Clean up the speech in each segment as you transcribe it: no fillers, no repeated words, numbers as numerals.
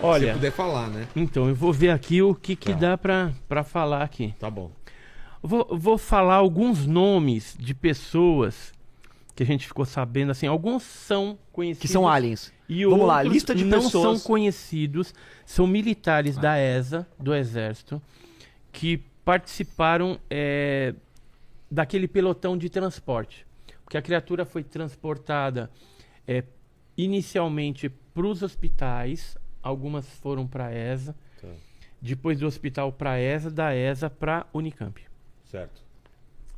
Olha, você puder falar, né? então, eu vou ver aqui o que dá pra falar aqui. Tá bom. Vou falar alguns nomes de pessoas que a gente ficou sabendo, assim, alguns são conhecidos. Que são aliens. E Vamos lá, outros lista de não pessoas. são conhecidos, são militares da ESA, do Exército, que participaram daquele pelotão de transporte. Porque a criatura foi transportada inicialmente para os hospitais, algumas foram para a ESA, depois do hospital para a ESA, da ESA para Unicamp.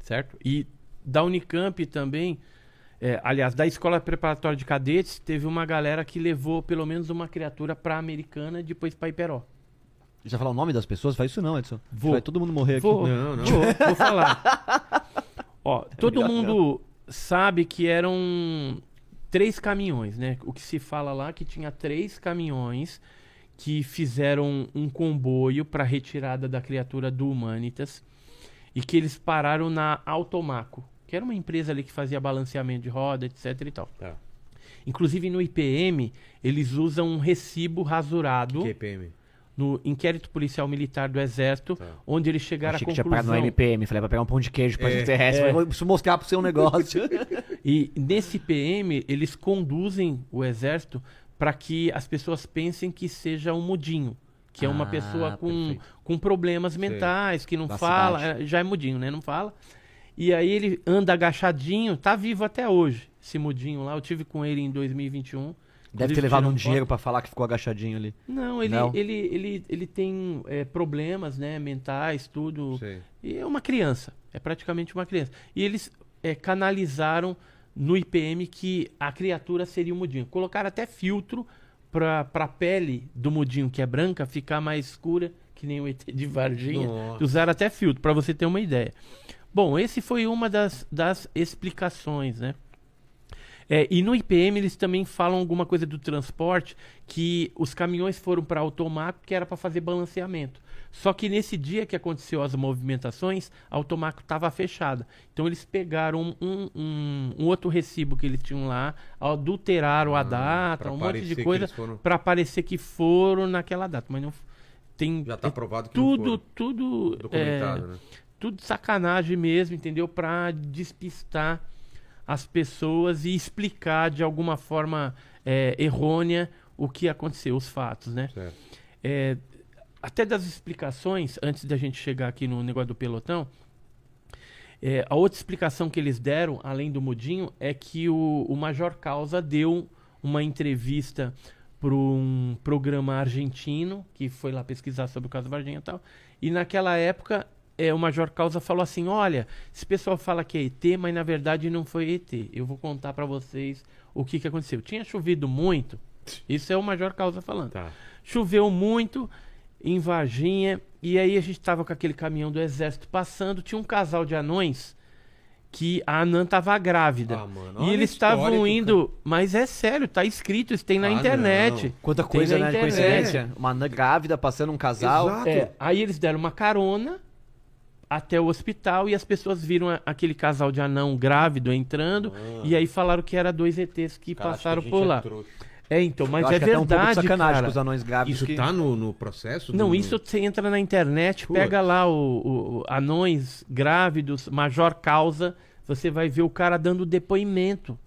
Certo? E da Unicamp também, aliás, da Escola Preparatória de Cadetes, teve uma galera que levou pelo menos uma criatura para a Americana e depois para Iperó. Já vai falar o nome das pessoas? Faz isso não, Edson. Vou. Vai todo mundo morrer aqui. Não. Vou falar. Ó, todo mundo sabe que eram 3 caminhões, né? O que se fala lá que tinha 3 caminhões que fizeram um comboio para retirada da criatura do Humanitas e que eles pararam na Automaco, que era uma empresa ali que fazia balanceamento de roda, etc e tal. Tá. Inclusive no IPM, eles usam um recibo rasurado Que EPM? no Inquérito Policial Militar do Exército, onde eles chegaram Achei à que tinha parado no conclusão... MPM. Falei, vai pegar um pão de queijo pra extraterrestre. Preciso mostrar pro seu negócio. E nesse IPM, eles conduzem o Exército para que as pessoas pensem que seja um mudinho, que é uma pessoa com problemas mentais, que não Da fala, cidade. já é mudinho, né? Não fala. E aí ele anda agachadinho, tá vivo até hoje, esse mudinho lá. Eu tive com ele em 2021. Deve ter Inclusive, levado um tirando dinheiro foto. pra falar que ficou agachadinho ali. Não, ele tem problemas, né, mentais, tudo. Sei. E é uma criança, é praticamente uma criança. E eles canalizaram no IPM que a criatura seria o mudinho. Colocaram até filtro para a pele do mudinho, que é branca, ficar mais escura, que nem o ET de Varginha. Nossa. Usaram até filtro, para você ter uma ideia. Bom, esse foi uma das explicações, né? E no IPM eles também falam alguma coisa do transporte, que os caminhões foram para Automaco, que era para fazer balanceamento. Só que nesse dia que aconteceu as movimentações, a Automaco estava fechada. Então eles pegaram um outro recibo que eles tinham lá, adulteraram a data, pra um monte parecer de que coisa, eles foram- para parecer que foram naquela data. Mas não tem... Já tá provado que não foram. Tudo Documentado, né? tudo sacanagem mesmo, entendeu? Para despistar as pessoas e explicar de alguma forma errônea o que aconteceu, os fatos, né? Certo. Até das explicações, antes da gente chegar aqui no negócio do pelotão, a outra explicação que eles deram, além do mudinho, é que o Major Causa deu uma entrevista para um programa argentino, que foi lá pesquisar sobre o caso Varginha e tal, e naquela época o Major Causa falou assim, olha, esse pessoal fala que é ET, mas na verdade não foi ET. Eu vou contar para vocês o que aconteceu. Tinha chovido muito, isso é o Major Causa falando. Tá. Choveu muito em Varginha, e aí a gente tava com aquele caminhão do Exército passando, tinha um casal de anões que a anã tava grávida. Ah, mano, e olha eles a história estavam que indo, mas é sério, tá escrito, isso tem na internet. não. Quanta Tem coisa, na né? De internet. coincidência. Uma anã grávida passando um casal. Exato. Aí eles deram uma carona até o hospital e as pessoas viram aquele casal de anão grávido entrando e aí falaram que era 2 ETs que Cara, passaram acho que a por gente lá. é trouxa. Então, mas Eu acho é que até um pouco de verdade, sacanagem cara. com os anões grávidos. Isso que... tá no processo? Não, isso você entra na internet, Putz. pega lá o anões grávidos, Major Causa, você vai ver o cara dando depoimento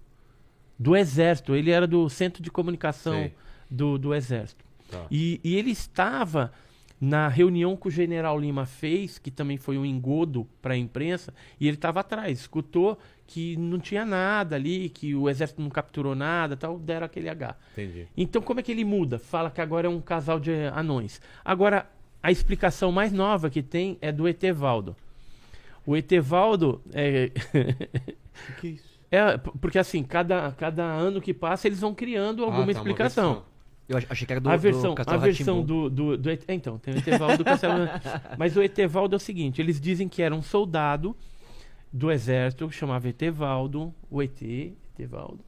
do Exército. Ele era do Centro de Comunicação Sei. do Exército. Tá. E ele estava na reunião que o General Lima fez, que também foi um engodo para a imprensa, e ele estava atrás, escutou que não tinha nada ali, que o Exército não capturou nada, tal, deram aquele H. Entendi. Então, como é que ele muda? Fala que agora é um casal de anões. Agora, a explicação mais nova que tem é do Etevaldo. O Etevaldo O que é isso? porque assim, cada ano que passa, eles vão criando alguma Uma explicação. versão. Eu achei que era do A versão Castelo do então, tem o Etevaldo do Castelo. Mas o Etevaldo é o seguinte, eles dizem que era um soldado do Exército, que chamava Etevaldo, o Etevaldo.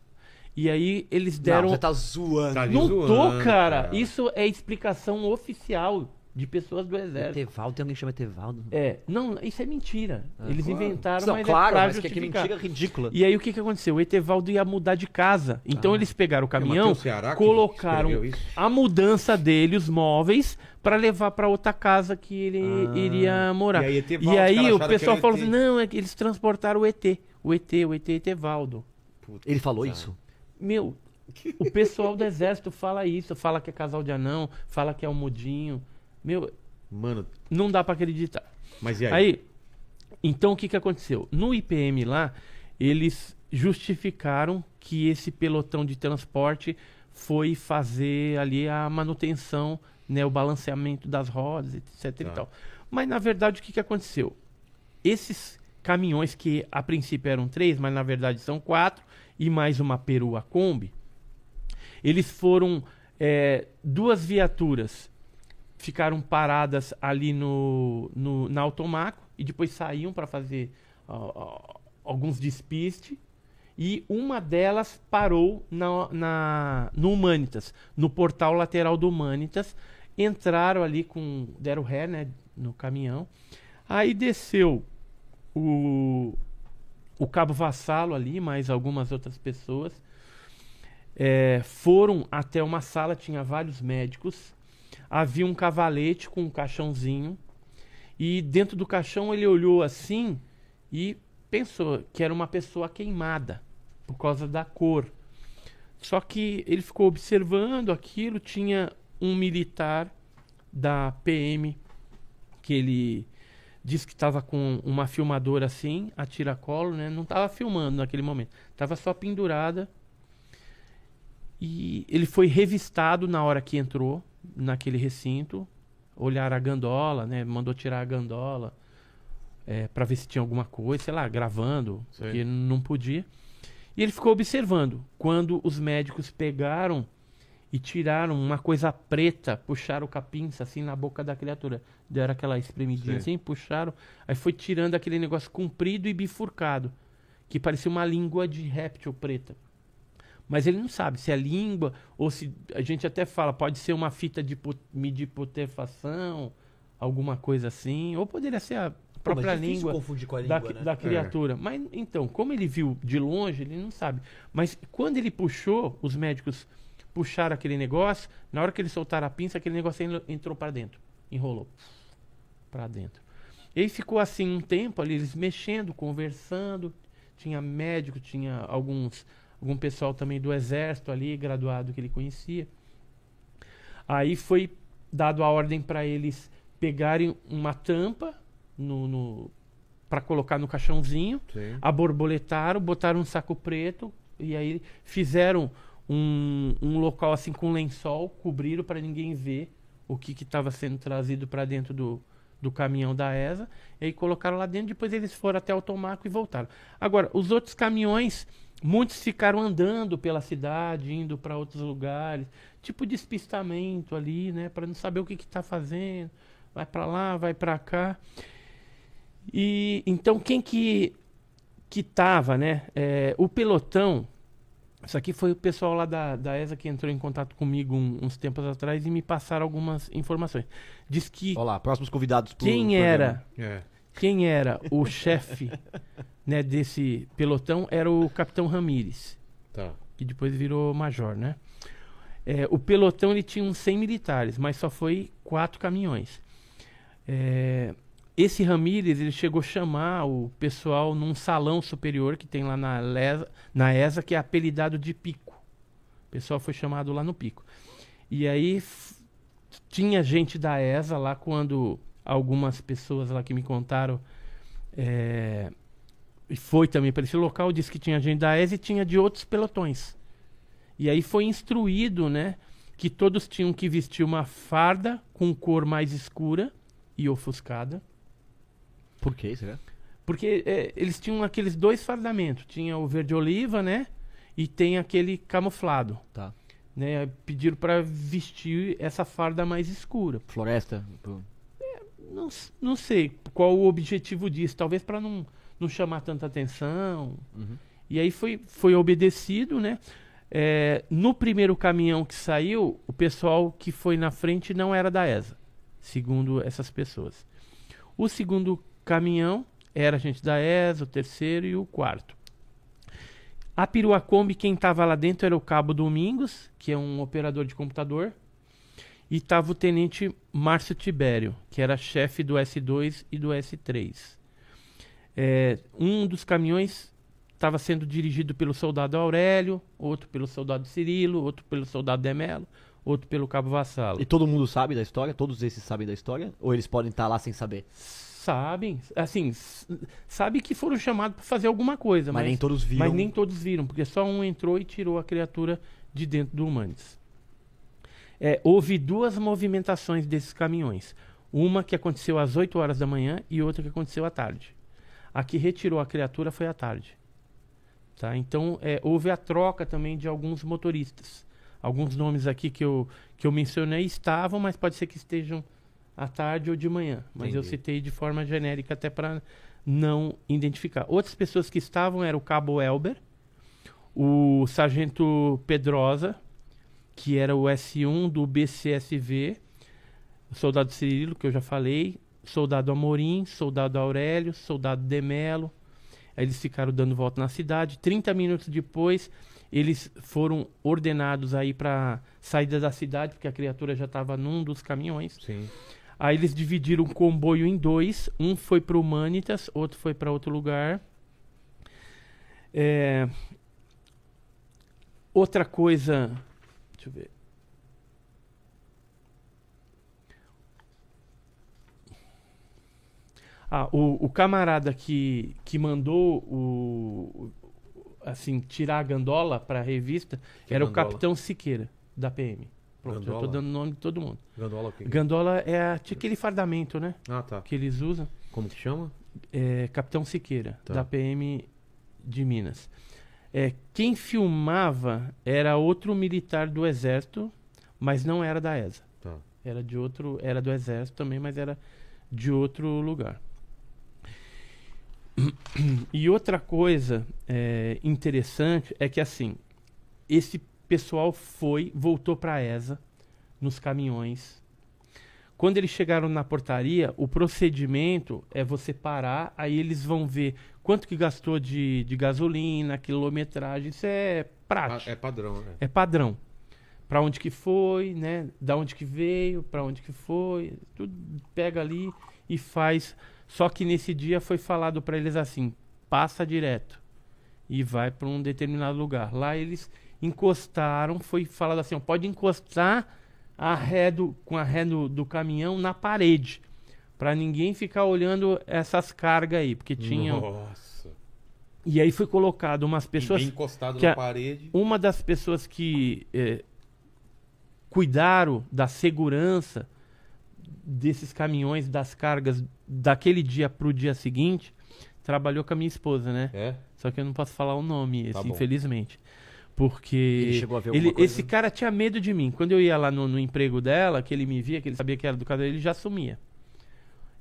E aí eles deram... Não, você tá zoando. Tá Não tô, zoando, cara. Isso é explicação oficial. de pessoas do exército. Etevaldo, tem alguém que chama Etevaldo? Não, isso é mentira. Eles claro. inventaram, Não, mas claro, pra mas que justificar. mentira ridícula. E aí o que aconteceu? O Etevaldo ia mudar de casa. Então eles pegaram o caminhão, Matheus Ceará que colocaram escreveu isso? a mudança dele, os móveis, para levar para outra casa que ele iria morar. E aí, Etevaldo, E aí os caras o acharam pessoal que era falou ET. assim, não, é que eles transportaram o ET. O ET Etevaldo. Ele falou isso? Meu, o pessoal do exército fala isso, fala que é casal de anão, fala que é o mudinho. Meu, Mano, não dá pra acreditar. mas e aí? Aí, então o que aconteceu? No IPM lá, eles justificaram que esse pelotão de transporte foi fazer ali a manutenção, né, o balanceamento das rodas, etc e tal. Mas na verdade o que aconteceu? Esses caminhões que a princípio eram 3, mas na verdade são 4, e mais uma perua Kombi, eles foram 2 viaturas ficaram paradas ali na Automaco e depois saíam para fazer alguns despistes, e uma delas parou no Humanitas, no portal lateral do Humanitas. Entraram ali deram ré, né, no caminhão. Aí desceu o Cabo Vassalo ali, mais algumas outras pessoas. Foram até uma sala, tinha vários médicos. Havia um cavalete com um caixãozinho. E dentro do caixão ele olhou assim e pensou que era uma pessoa queimada por causa da cor. Só que ele ficou observando aquilo. Tinha um militar da PM que ele disse que estava com uma filmadora assim, a tiracolo, né? Não estava filmando naquele momento, estava só pendurada. E ele foi revistado na hora que entrou naquele recinto. Olharam a gandola, né? Mandou tirar a gandola para ver se tinha alguma coisa, sei lá, gravando, Sim. porque não podia. E ele ficou observando. Quando os médicos pegaram e tiraram uma coisa preta, puxaram com a pinça assim na boca da criatura, deram aquela espremidinha Sim. assim, puxaram, aí foi tirando aquele negócio comprido e bifurcado, que parecia uma língua de réptil preta. Mas ele não sabe se é língua ou se, a gente até fala, pode ser uma fita de medir putrefação, alguma coisa assim, ou poderia ser a própria língua confundir com a da criatura. Mas então, como ele viu de longe, ele não sabe. Mas quando ele puxou, os médicos puxaram aquele negócio, na hora que eles soltaram a pinça, aquele negócio entrou para dentro, enrolou para dentro. E aí ficou assim um tempo ali, eles mexendo, conversando, tinha médico, tinha algum pessoal também do exército ali, graduado, que ele conhecia. Aí foi dado a ordem para eles pegarem uma tampa para colocar no caixãozinho, Sim. aborboletaram, botaram um saco preto e aí fizeram um local assim com lençol, cobriram para ninguém ver o que estava sendo trazido para dentro do caminhão da ESA, e aí colocaram lá dentro. Depois eles foram até Automaco e voltaram. Agora, os outros caminhões, muitos ficaram andando pela cidade, indo para outros lugares, tipo despistamento ali, né, para não saber o que está fazendo, vai para lá, vai para cá. E então quem que tava, né? O pelotão. Isso aqui foi o pessoal lá da ESA que entrou em contato comigo uns tempos atrás e me passaram algumas informações. Diz que Olá, próximos convidados pro quem programa. era o chefe, né, desse pelotão era o Capitão Ramírez, Tá. que depois virou major, né? O pelotão ele tinha uns 100 militares, mas só foi 4 caminhões. Esse Ramírez, ele chegou a chamar o pessoal num salão superior que tem lá na ESA, que é apelidado de Pico. O pessoal foi chamado lá no Pico. E aí tinha gente da ESA lá, quando algumas pessoas lá que me contaram foi também para esse local, disse que tinha gente da ESA e tinha de outros pelotões. E aí foi instruído, né, que todos tinham que vestir uma farda com cor mais escura e ofuscada. Por que será? Porque eles tinham aqueles 2 fardamentos. Tinha o verde oliva, né? E tem aquele camuflado. Tá. Né? Pediram para vestir essa farda mais escura. Floresta? Não sei qual o objetivo disso. Talvez para não chamar tanta atenção. Uhum. E aí foi obedecido, né? No primeiro caminhão que saiu, o pessoal que foi na frente não era da ESA. segundo essas pessoas. O segundo caminhão era a gente da ESA, o terceiro e o quarto. A perua Kombi, quem estava lá dentro era o Cabo Domingos, que é um operador de computador, e estava o tenente Márcio Tibério, que era chefe do S2 e do S3. Um dos caminhões estava sendo dirigido pelo soldado Aurélio, outro pelo soldado Cirilo, outro pelo soldado Demelo, outro pelo Cabo Vassalo. E todo mundo sabe da história? Todos esses sabem da história? Ou eles podem estar lá sem saber? Sabem, assim, sabe que foram chamados para fazer alguma coisa, Mas nem todos viram. Mas nem todos viram, porque só um entrou e tirou a criatura de dentro do Humanitas. Houve duas movimentações desses caminhões. Uma que aconteceu às 8 horas da manhã e outra que aconteceu à tarde. A que retirou a criatura foi à tarde. Tá? Então, houve a troca também de alguns motoristas. Alguns nomes aqui que eu mencionei estavam, mas pode ser que estejam à tarde ou de manhã. Mas Entendi. eu citei de forma genérica até para não identificar. Outras pessoas que estavam eram o Cabo Elber, o Sargento Pedrosa, que era o S1 do BCSV, o soldado Cirilo, que eu já falei, soldado Amorim, soldado Aurélio, soldado Demelo. Aí eles ficaram dando volta na cidade. 30 minutos depois, eles foram ordenados aí para saída da cidade, porque a criatura já estava num dos caminhões. Sim. Aí eles dividiram o comboio em dois. Um foi para o Humanitas, outro foi para outro lugar. Outra coisa... Deixa eu ver. O camarada que mandou assim, tirar a gandola para a revista era gandola? o Capitão Siqueira, da PM. Pronto, Gandola? eu tô dando o nome de todo mundo. Gandola o quê? Gandola é aquele fardamento, né? Ah, tá. Que eles usam. Como que chama? Capitão Siqueira, Tá. da PM de Minas. Quem filmava era outro militar do Exército, mas não era da ESA. Tá. Era do Exército também, mas era de outro lugar. E outra coisa interessante é que assim, esse pessoal voltou para a ESA nos caminhões. Quando eles chegaram na portaria, o procedimento é você parar, aí eles vão ver quanto que gastou de gasolina, quilometragem, isso é prático. É padrão, né? É padrão. Para onde que foi, né? Da onde que veio, para onde que foi, tudo pega ali e faz. Só que nesse dia foi falado para eles assim: passa direto e vai para um determinado lugar. Lá eles encostaram, foi falado assim: ó, pode encostar com a ré do caminhão na parede, para ninguém ficar olhando essas cargas aí, porque tinham. Nossa. E aí foi colocado umas pessoas. Bem encostado que na parede. Uma das pessoas que cuidaram da segurança desses caminhões, das cargas, daquele dia pro dia seguinte, trabalhou com a minha esposa, né? É? Só que eu não posso falar o nome, Tá bom. infelizmente. Porque Ele chegou a ver alguma coisa? esse cara tinha medo de mim. Quando eu ia lá no emprego dela, que ele me via, que ele sabia que era do caso, ele já sumia.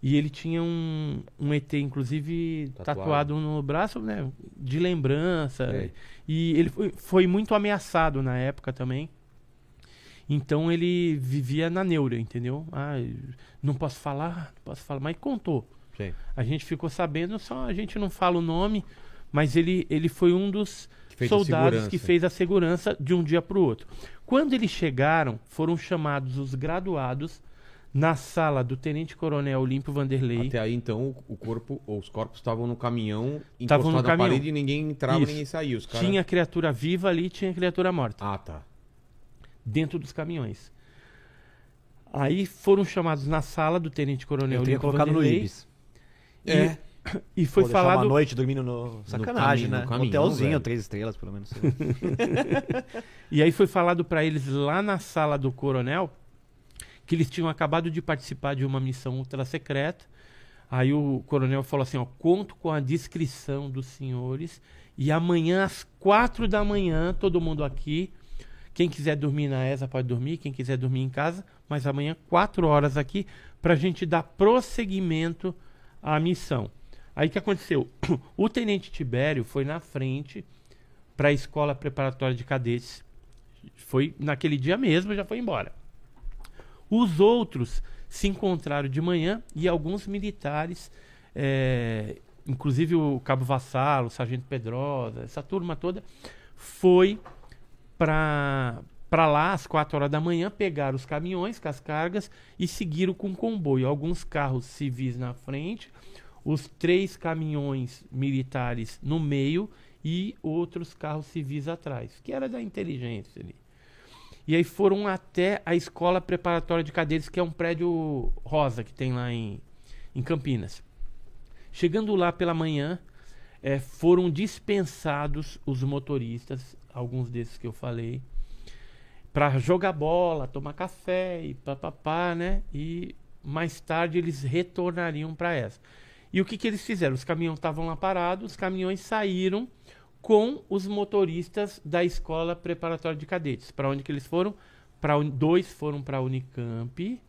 E ele tinha um ET, inclusive, tatuado no braço, né? De lembrança. É. E ele foi muito ameaçado na época também. Então ele vivia na neura, entendeu? Não posso falar, mas contou. Sim. A gente ficou sabendo, só a gente não fala o nome, mas ele foi um dos fez a soldados segurança. que fez a segurança de um dia para o outro. Quando eles chegaram, foram chamados os graduados na sala do Tenente Coronel Olímpio Vanderlei. Até aí, então, os corpos estavam no caminhão, Estavam encostados no na caminhão. parede e ninguém entrava, Isso. ninguém saía. Os caras... Tinha criatura viva ali, tinha criatura morta. Ah, tá. Dentro dos caminhões. Aí foram chamados na sala do Tenente Coronel Eu teria Olímpio colocado no Vanderlei. Ibis. E foi Deixar falado... uma noite dormindo no... Sacanagem, no né? caminhão, Hotelzinho, velho. 3 estrelas, pelo menos. E aí foi falado para eles lá na sala do coronel que eles tinham acabado de participar de uma missão ultra-secreta. Aí o coronel falou assim, ó, conto com a descrição dos senhores e amanhã às 4 da manhã, todo mundo aqui, quem quiser dormir na ESA pode dormir, quem quiser dormir em casa, mas amanhã 4 horas aqui pra gente dar prosseguimento à missão. Aí o que aconteceu? O Tenente Tibério foi na frente para a escola preparatória de cadetes. Foi naquele dia mesmo, já foi embora. Os outros se encontraram de manhã e alguns militares, inclusive o Cabo Vassalo, o Sargento Pedrosa, essa turma toda, foi para lá às 4 horas da manhã, pegaram os caminhões com as cargas e seguiram com o comboio. Alguns carros civis na frente, os 3 caminhões militares no meio e outros carros civis atrás, que era da inteligência ali. E aí foram até a Escola Preparatória de Cadeiros, que é um prédio rosa que tem lá em Campinas. Chegando lá pela manhã, foram dispensados os motoristas, alguns desses que eu falei, para jogar bola, tomar café e papapá, né? E mais tarde eles retornariam para essa. E o que eles fizeram? Os caminhões estavam lá parados, os caminhões saíram com os motoristas da Escola Preparatória de Cadetes. Para onde que eles foram? 2 foram para a Unicamp,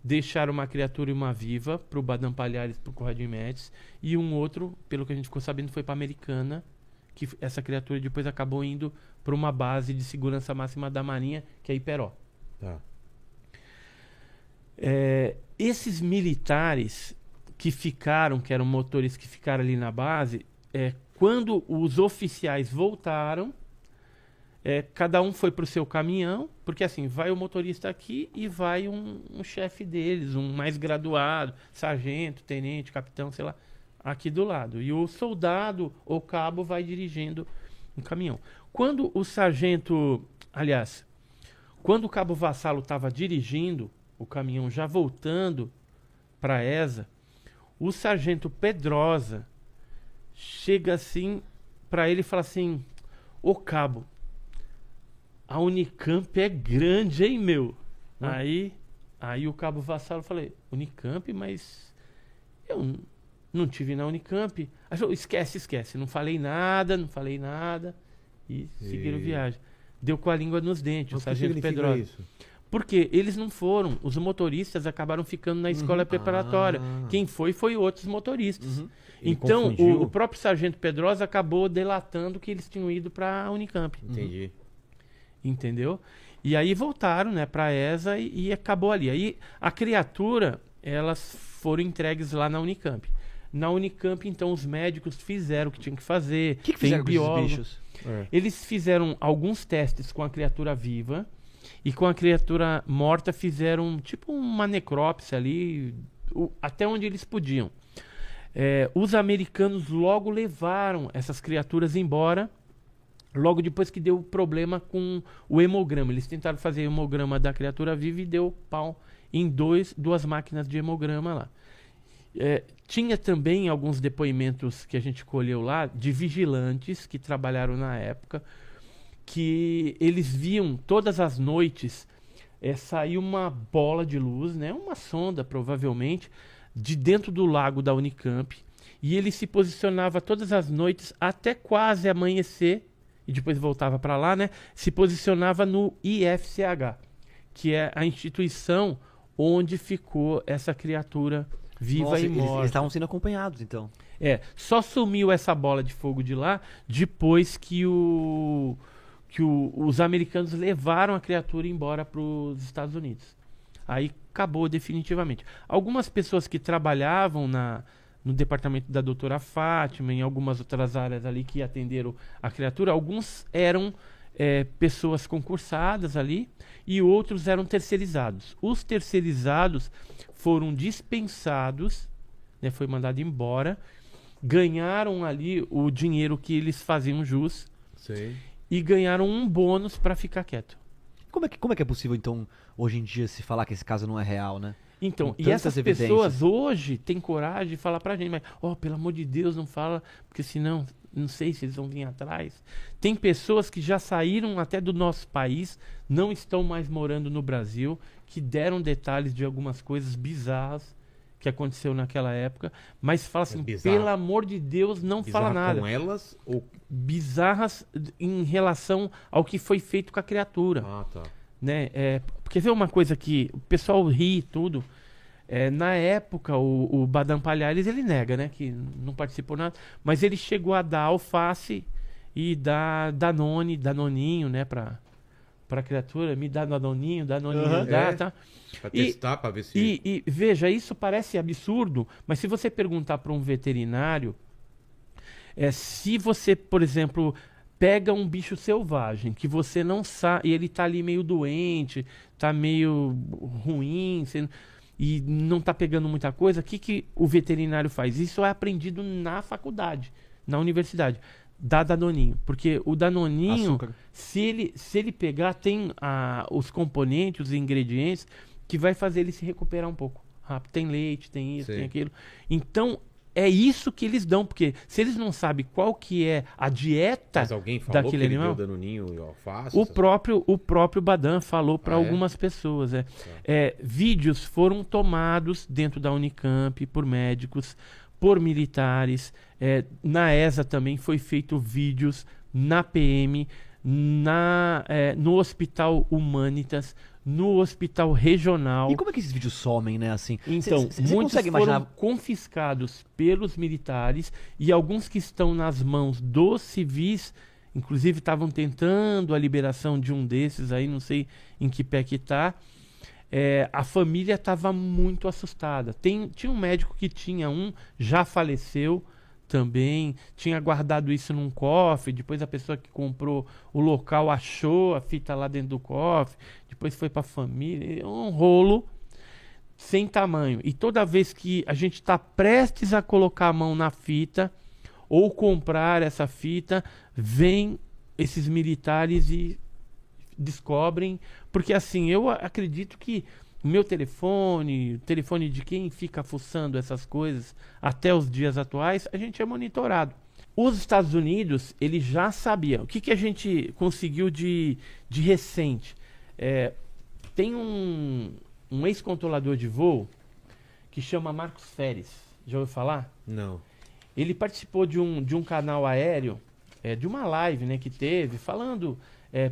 deixaram uma criatura e uma viva para o Badam Palhares, para o Conradinho Médici, e um outro, pelo que a gente ficou sabendo, foi para a Americana, que essa criatura depois acabou indo para uma base de segurança máxima da Marinha, que é Iperó. Tá. Esses militares que ficaram, que eram motores que ficaram ali na base, quando os oficiais voltaram, cada um foi para o seu caminhão, porque assim, vai o motorista aqui e vai um chefe deles, um mais graduado, sargento, tenente, capitão, sei lá, aqui do lado. E o soldado ou cabo vai dirigindo um caminhão. Quando o sargento, aliás, quando o cabo Vassalo estava dirigindo o caminhão, já voltando para a ESA, o sargento Pedrosa chega assim para ele e fala assim: ô cabo, a Unicamp é grande, hein, meu? Aí o cabo Vassalo falei: Unicamp, mas eu não tive na Unicamp. Aí falou: esquece, não falei nada. E seguiram viagem. Deu com a língua nos dentes, Mas o sargento Pedrosa. isso? Porque eles não foram, os motoristas acabaram ficando na escola preparatória. Quem foi outros motoristas. Ele Então, confundiu. o próprio sargento Pedrosa acabou delatando que eles tinham ido para a Unicamp. Entendi. Entendeu? E aí voltaram, né, para a ESA e acabou ali. Aí a criatura, elas foram entregues lá na Unicamp. Na Unicamp, então, os médicos fizeram o que tinham que fazer. O que fizeram com esses biólogo. bichos? Eles fizeram alguns testes com a criatura viva e com a criatura morta fizeram tipo uma necrópsia ali, até onde eles podiam. Os americanos logo levaram essas criaturas embora, logo depois que deu problema com o hemograma. Eles tentaram fazer hemograma da criatura viva e deu pau em duas máquinas de hemograma lá. Tinha também alguns depoimentos que a gente colheu lá de vigilantes que trabalharam na época, que eles viam todas as noites sair uma bola de luz, né, uma sonda provavelmente, de dentro do lago da Unicamp, e ele se posicionava todas as noites até quase amanhecer, e depois voltava para lá, né, se posicionava no IFCH, que é a instituição onde ficou essa criatura viva. Nossa, e morta. Eles estavam sendo acompanhados, então. Só sumiu essa bola de fogo de lá depois que os americanos levaram a criatura embora para os Estados Unidos. Aí acabou definitivamente. Algumas pessoas que trabalhavam no departamento da doutora Fátima, em algumas outras áreas ali que atenderam a criatura, alguns eram pessoas concursadas ali e outros eram terceirizados. Os terceirizados foram dispensados, né, foi mandado embora, ganharam ali o dinheiro que eles faziam jus. Sei. E ganharam um bônus para ficar quieto. Como é que é possível, então, hoje em dia, se falar que esse caso não é real, né? Então, Com e tantas essas evidências. pessoas hoje têm coragem de falar pra gente, mas, pelo amor de Deus, não fala, porque senão, não sei se eles vão vir atrás. Tem pessoas que já saíram até do nosso país, não estão mais morando no Brasil, que deram detalhes de algumas coisas bizarras que aconteceu naquela época, mas fala assim, bizarro. pelo amor de Deus, não fala Bizarra nada. com elas ou... Bizarras em relação ao que foi feito com a criatura. Ah, tá. Né? Porque vê uma coisa que o pessoal ri e tudo. Na época, o Badam Palhares, ele nega, né? Que não participou nada. Mas ele chegou a dar alface e dar Danoninho, né? pra criatura, me dá Danoninho, Aham. me dá, É. tá? Pra E- testar, pra ver se... E veja, isso parece absurdo, mas se você perguntar para um veterinário, se você, por exemplo, pega um bicho selvagem que você não sabe, e ele tá ali meio doente, tá meio ruim, e não tá pegando muita coisa, o que que o veterinário faz? Isso é aprendido na faculdade, na universidade. Dá Danoninho, porque o Danoninho, Açúcar. se ele pegar, tem os componentes, os ingredientes que vai fazer ele se recuperar um pouco rápido. Tem leite, tem isso, Sim. tem aquilo. Então, é isso que eles dão, porque se eles não sabem qual que é a dieta Mas alguém falou daquele que ele animal, deu Danoninho e alface? o essas- próprio Badan falou para Ah, é? algumas pessoas. Vídeos foram tomados dentro da Unicamp por médicos, por militares. Na ESA também foi feito vídeos na PM, no Hospital Humanitas, no Hospital Regional. E como é que esses vídeos somem, né, assim? Então, Cê muitos consegue foram imaginar... confiscados pelos militares e alguns que estão nas mãos dos civis, inclusive estavam tentando a liberação de um desses aí, não sei em que pé que tá. A família estava muito assustada. Tinha um médico que tinha já faleceu também, tinha guardado isso num cofre, depois a pessoa que comprou o local achou a fita lá dentro do cofre, depois foi para a família, um rolo sem tamanho. E toda vez que a gente está prestes a colocar a mão na fita ou comprar essa fita, vem esses militares e descobrem, porque assim, eu acredito que o meu telefone, o telefone de quem fica fuçando essas coisas até os dias atuais, a gente é monitorado. Os Estados Unidos, eles já sabiam. O que a gente conseguiu de recente? Tem um ex-controlador de voo que chama Marcos Feres. Já ouviu falar? Não. Ele participou de um canal aéreo, de uma live, né, que teve, falando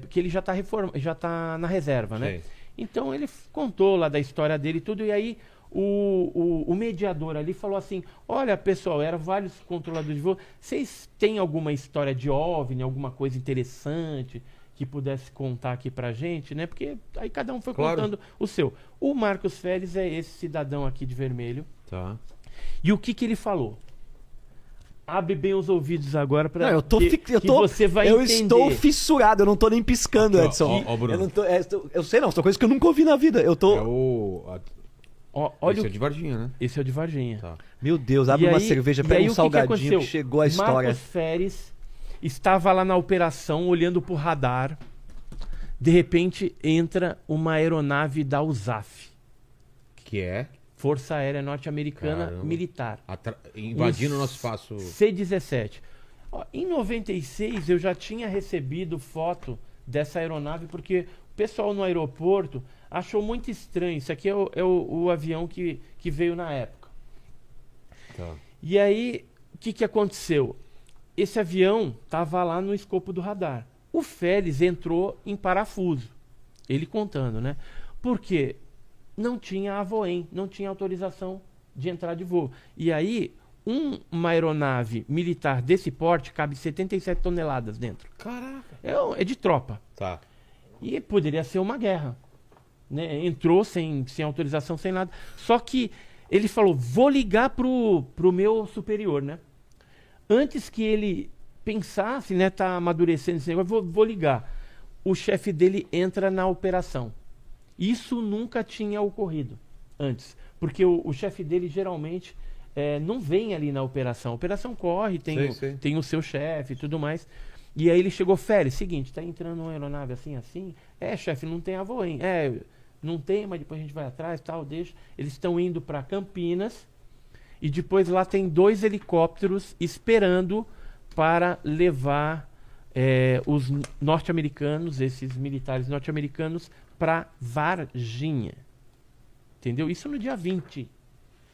que ele já está na reserva, né? Sei. Então ele contou lá da história dele e tudo, e aí o mediador ali falou assim: olha, pessoal, eram vários controladores de voo, vocês têm alguma história de OVNI, alguma coisa interessante que pudesse contar aqui pra gente, né? Porque aí cada um foi Claro. contando o seu. O Marcos Feres é esse cidadão aqui de vermelho. Tá. E o que ele falou? Abre bem os ouvidos agora para Não, que você vai eu entender. estou fissurado, eu não tô nem piscando, Aqui, ó, Edson. ó, Bruno. Eu não tô, eu sei não, são coisas que eu nunca ouvi na vida. Eu tô... É o... Olha, Esse é de Varginha, né? esse é o de Varginha. Tá. Meu Deus, abre E uma aí- cerveja, e pega aí um o que salgadinho aconteceu? que chegou a história. Marcos Feres estava lá na operação, olhando pro radar. De repente, entra uma aeronave da USAF, Que é Força Aérea Norte-Americana Caramba. Militar. invadindo o Um nosso espaço. C-17. Em 96, eu já tinha recebido foto dessa aeronave, porque o pessoal no aeroporto achou muito estranho. Isso aqui é o avião que veio na época. Tá. E aí, o que aconteceu? Esse avião estava lá no escopo do radar. O Félix entrou em parafuso. Ele contando, né? Porque não tinha AVOEM, não tinha autorização de entrar de voo. E aí, uma aeronave militar desse porte cabe 77 toneladas dentro. Caraca. É de tropa. Tá. E poderia ser uma guerra. Né? Entrou sem autorização, sem nada. Só que ele falou: vou ligar pro meu superior, né? Antes que ele pensasse, né, tá amadurecendo esse negócio, vou ligar. O chefe dele entra na operação. Isso nunca tinha ocorrido antes. Porque o chefe dele geralmente não vem ali na operação. A operação corre, Sei. tem o seu chefe e tudo mais. E aí ele chegou: Félix, seguinte, tá entrando uma aeronave assim. Chefe, não tem AVOEM. Não tem, mas depois a gente vai atrás, tal, deixa. Eles estão indo para Campinas e depois lá tem 2 helicópteros esperando para levar os norte-americanos, esses militares norte-americanos, para Varginha. Entendeu? Isso no dia 20.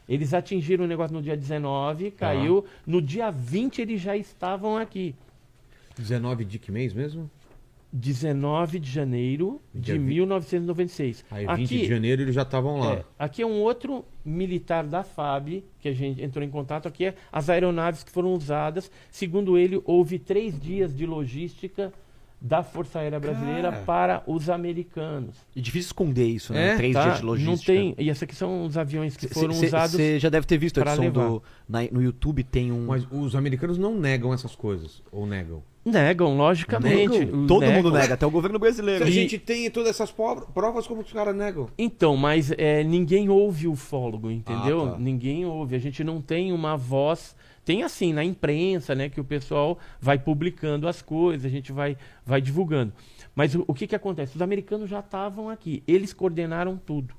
Eles atingiram o negócio no dia 19, caiu. No dia 20 eles já estavam aqui. 19 de que mês mesmo? 19 de janeiro de Dia 1996. Aí 20 de janeiro eles já estavam lá. Aqui é um outro militar da FAB, que a gente entrou em contato. Aqui é as aeronaves que foram usadas. Segundo ele, houve 3 dias de logística da Força Aérea Brasileira para os americanos. E difícil esconder isso, né? É? 3 Tá? dias de logística. Não tem. E esses aqui são os aviões que foram usados. Você já deve ter visto a pra edição levar. no YouTube, tem um... Mas os americanos não negam essas coisas. Ou negam? Negam, logicamente. Negam? Todo Negam. mundo nega, até o governo brasileiro. Se a gente tem todas essas provas, como que os caras negam? Então, mas ninguém ouve o ufólogo, entendeu? Ah, tá. Ninguém ouve. A gente não tem uma voz. Tem assim, na imprensa, né? Que o pessoal vai publicando as coisas, a gente vai divulgando. Mas o que acontece? Os americanos já estavam aqui. Eles coordenaram tudo.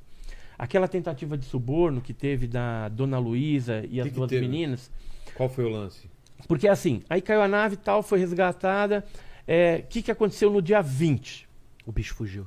Aquela tentativa de suborno que teve da Dona Luísa e as Que duas teve? meninas. Qual foi o lance? Porque assim, aí caiu a nave e tal, foi resgatada. O que aconteceu no dia 20? O bicho fugiu.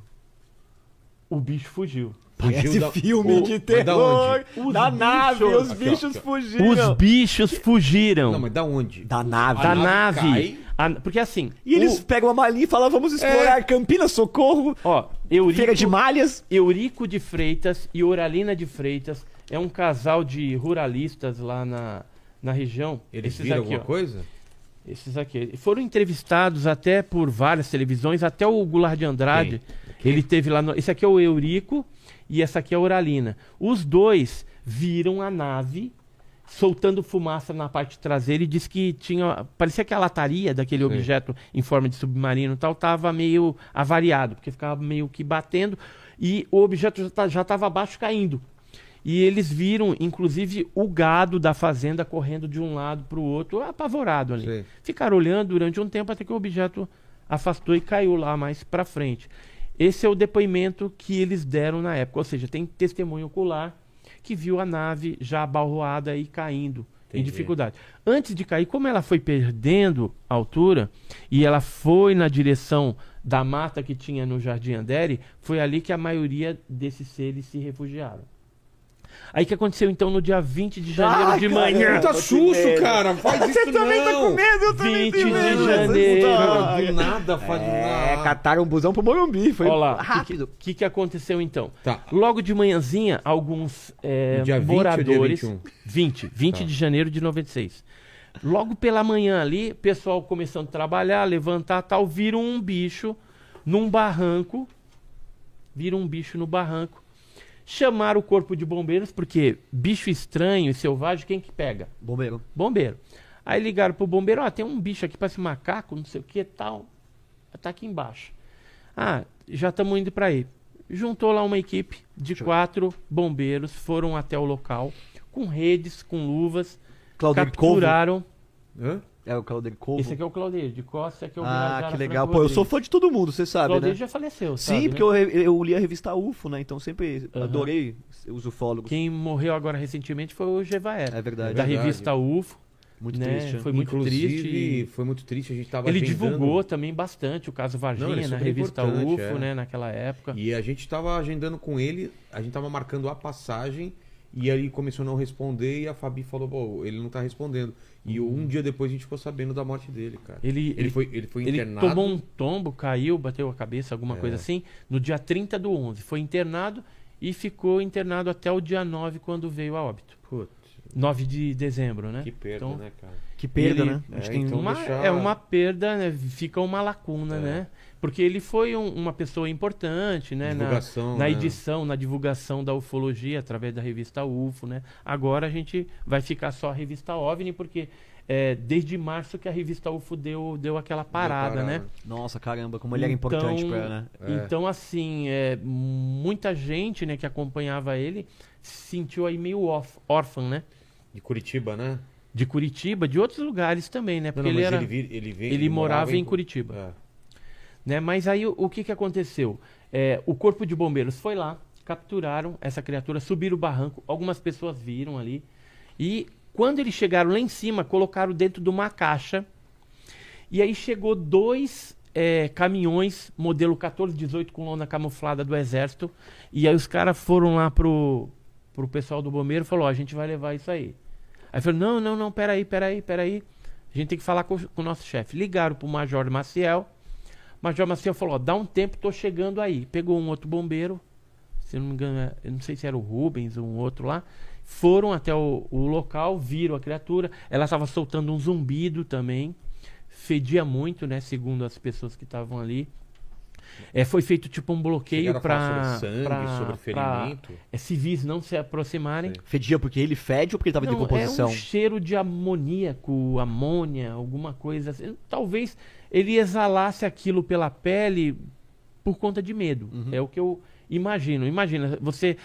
O bicho fugiu. Parece filme de Mas terror. da onde? Da Os nave, bichos- os Aqui, bichos ó. fugiram. Os bichos fugiram. Não, mas da onde? Da nave. da a nave nave. cai. Porque assim. E eles pegam a malinha e falam, vamos explorar Campinas, Socorro, Ó, Feira de Malhas. Eurico de Freitas e Oralina de Freitas é um casal de ruralistas lá na região. Eles Esses viram aqui, alguma ó. coisa? Esses aqui. Foram entrevistados até por várias televisões, até o Goulart de Andrade. Ele teve lá. Esse aqui é o Eurico e essa aqui é a Oralina. Os dois viram a nave soltando fumaça na parte traseira e disse que tinha. Parecia que a lataria daquele Sim. objeto em forma de submarino e tal estava meio avariado, porque ficava meio que batendo e o objeto já estava abaixo caindo. E eles viram, inclusive, o gado da fazenda correndo de um lado para o outro, apavorado ali. Sei. Ficaram olhando durante um tempo até que o objeto afastou e caiu lá mais para frente. Esse é o depoimento que eles deram na época. Ou seja, tem testemunho ocular que viu a nave já abalroada e caindo em Entendi. dificuldade. Antes de cair, como ela foi perdendo altura e ela foi na direção da mata que tinha no Jardim Andere, foi ali que a maioria desses seres se refugiaram. Aí o que aconteceu então no dia 20 de janeiro Ai, de cara, manhã? Puta susto, cara! Faz isso Você também tá com medo, eu também 20 tenho de medo. janeiro. Cara, do nada faz Cataram um busão pro Morumbi, foi Olha lá, rápido. o que aconteceu então? Tá. Logo de manhãzinha, alguns No dia 20 ou moradores... dia 20 Tá. de janeiro de 96. Logo pela manhã ali, o pessoal começando a trabalhar, levantar tal, viram um bicho num barranco. Viram um bicho no barranco. Chamaram o corpo de bombeiros, porque bicho estranho e selvagem, quem que pega? Bombeiro. Bombeiro. Aí ligaram pro bombeiro, ó, tem um bicho aqui, parece um macaco, não sei o que tal. Tá aqui embaixo. Ah, já estamos indo para aí. Juntou lá uma equipe de 4 bombeiros, foram até o local, com redes, com luvas, Claudio Corvo. capturaram. Hã? É o Claudio Corvo. Esse aqui é o Claudio de Costa, esse aqui é o Ah, Birajara que legal. Franco Pô, eu sou Rodrigues. fã de todo mundo, você sabe, Claudio né? já faleceu, Sim, sabe, porque né? eu li a revista UFO, né? Então sempre Aham. adorei os ufólogos. Quem morreu agora recentemente foi o Gevaer, É verdade. da verdade. revista UFO. Muito né? triste. Foi muito Inclusive, triste. E foi muito triste, a gente tava ele agendando- divulgou também bastante o caso Varginha Não, ele é na super revista importante, UFO, é. né, naquela época. E a gente tava agendando com ele, a gente tava marcando a passagem, e aí começou a não responder, e a Fabi falou, pô, ele não tá respondendo. E um dia depois a gente ficou sabendo da morte dele, cara. Ele foi Ele internado. tomou um tombo, caiu, bateu a cabeça, alguma É. coisa assim, no dia 30/11. Foi internado e ficou internado até o dia 9, quando veio a óbito. Putz, 9 de dezembro, né? que perda, Então, né, cara? Que perda, Ele- né? A gente É, tem então- deixar- É uma perda, né? Fica uma lacuna, É. né? Porque ele foi uma pessoa importante, né? Divulgação, na né? edição, na divulgação da ufologia, através da revista UFO, né? Agora a gente vai ficar só a revista OVNI, porque desde março que a revista UFO deu aquela parada, né? Nossa, caramba, como ele era importante pra ela, né? É. Então, assim, muita gente, né, que acompanhava ele se sentiu aí meio órfão, né? De Curitiba, né? De Curitiba, de outros lugares também, né? Não, Porque não, ele mas era... ele morava em Curitiba. É. Né? Mas aí o que aconteceu? O corpo de bombeiros foi lá, capturaram essa criatura, subiram o barranco, algumas pessoas viram ali. E quando eles chegaram lá em cima, colocaram dentro de uma caixa. E aí chegou 2 caminhões, modelo 1418 com lona camuflada do Exército. E aí os caras foram lá pro pessoal do bombeiro e falou, ó, a gente vai levar isso aí. Aí falou, não, peraí. A gente tem que falar com o nosso chefe. Ligaram pro Major Maciel. O Major Maciel falou, ó, dá um tempo, tô chegando aí. Pegou um outro bombeiro, se eu não me engano, eu não sei se era o Rubens ou um outro lá. Foram até o local, viram a criatura. Ela estava soltando um zumbido também. fedia muito, né? Segundo as pessoas que estavam ali. Foi feito tipo um bloqueio Chegaram a falar para sobre sangue, sobre ferimento. civis não se aproximarem. Sei. Fedia porque ele fede ou porque ele tava em Não, decomposição? é um cheiro de amoníaco, amônia, alguma coisa assim. Talvez ele exalasse aquilo pela pele por conta de medo. É o que eu imagino. Imagina, você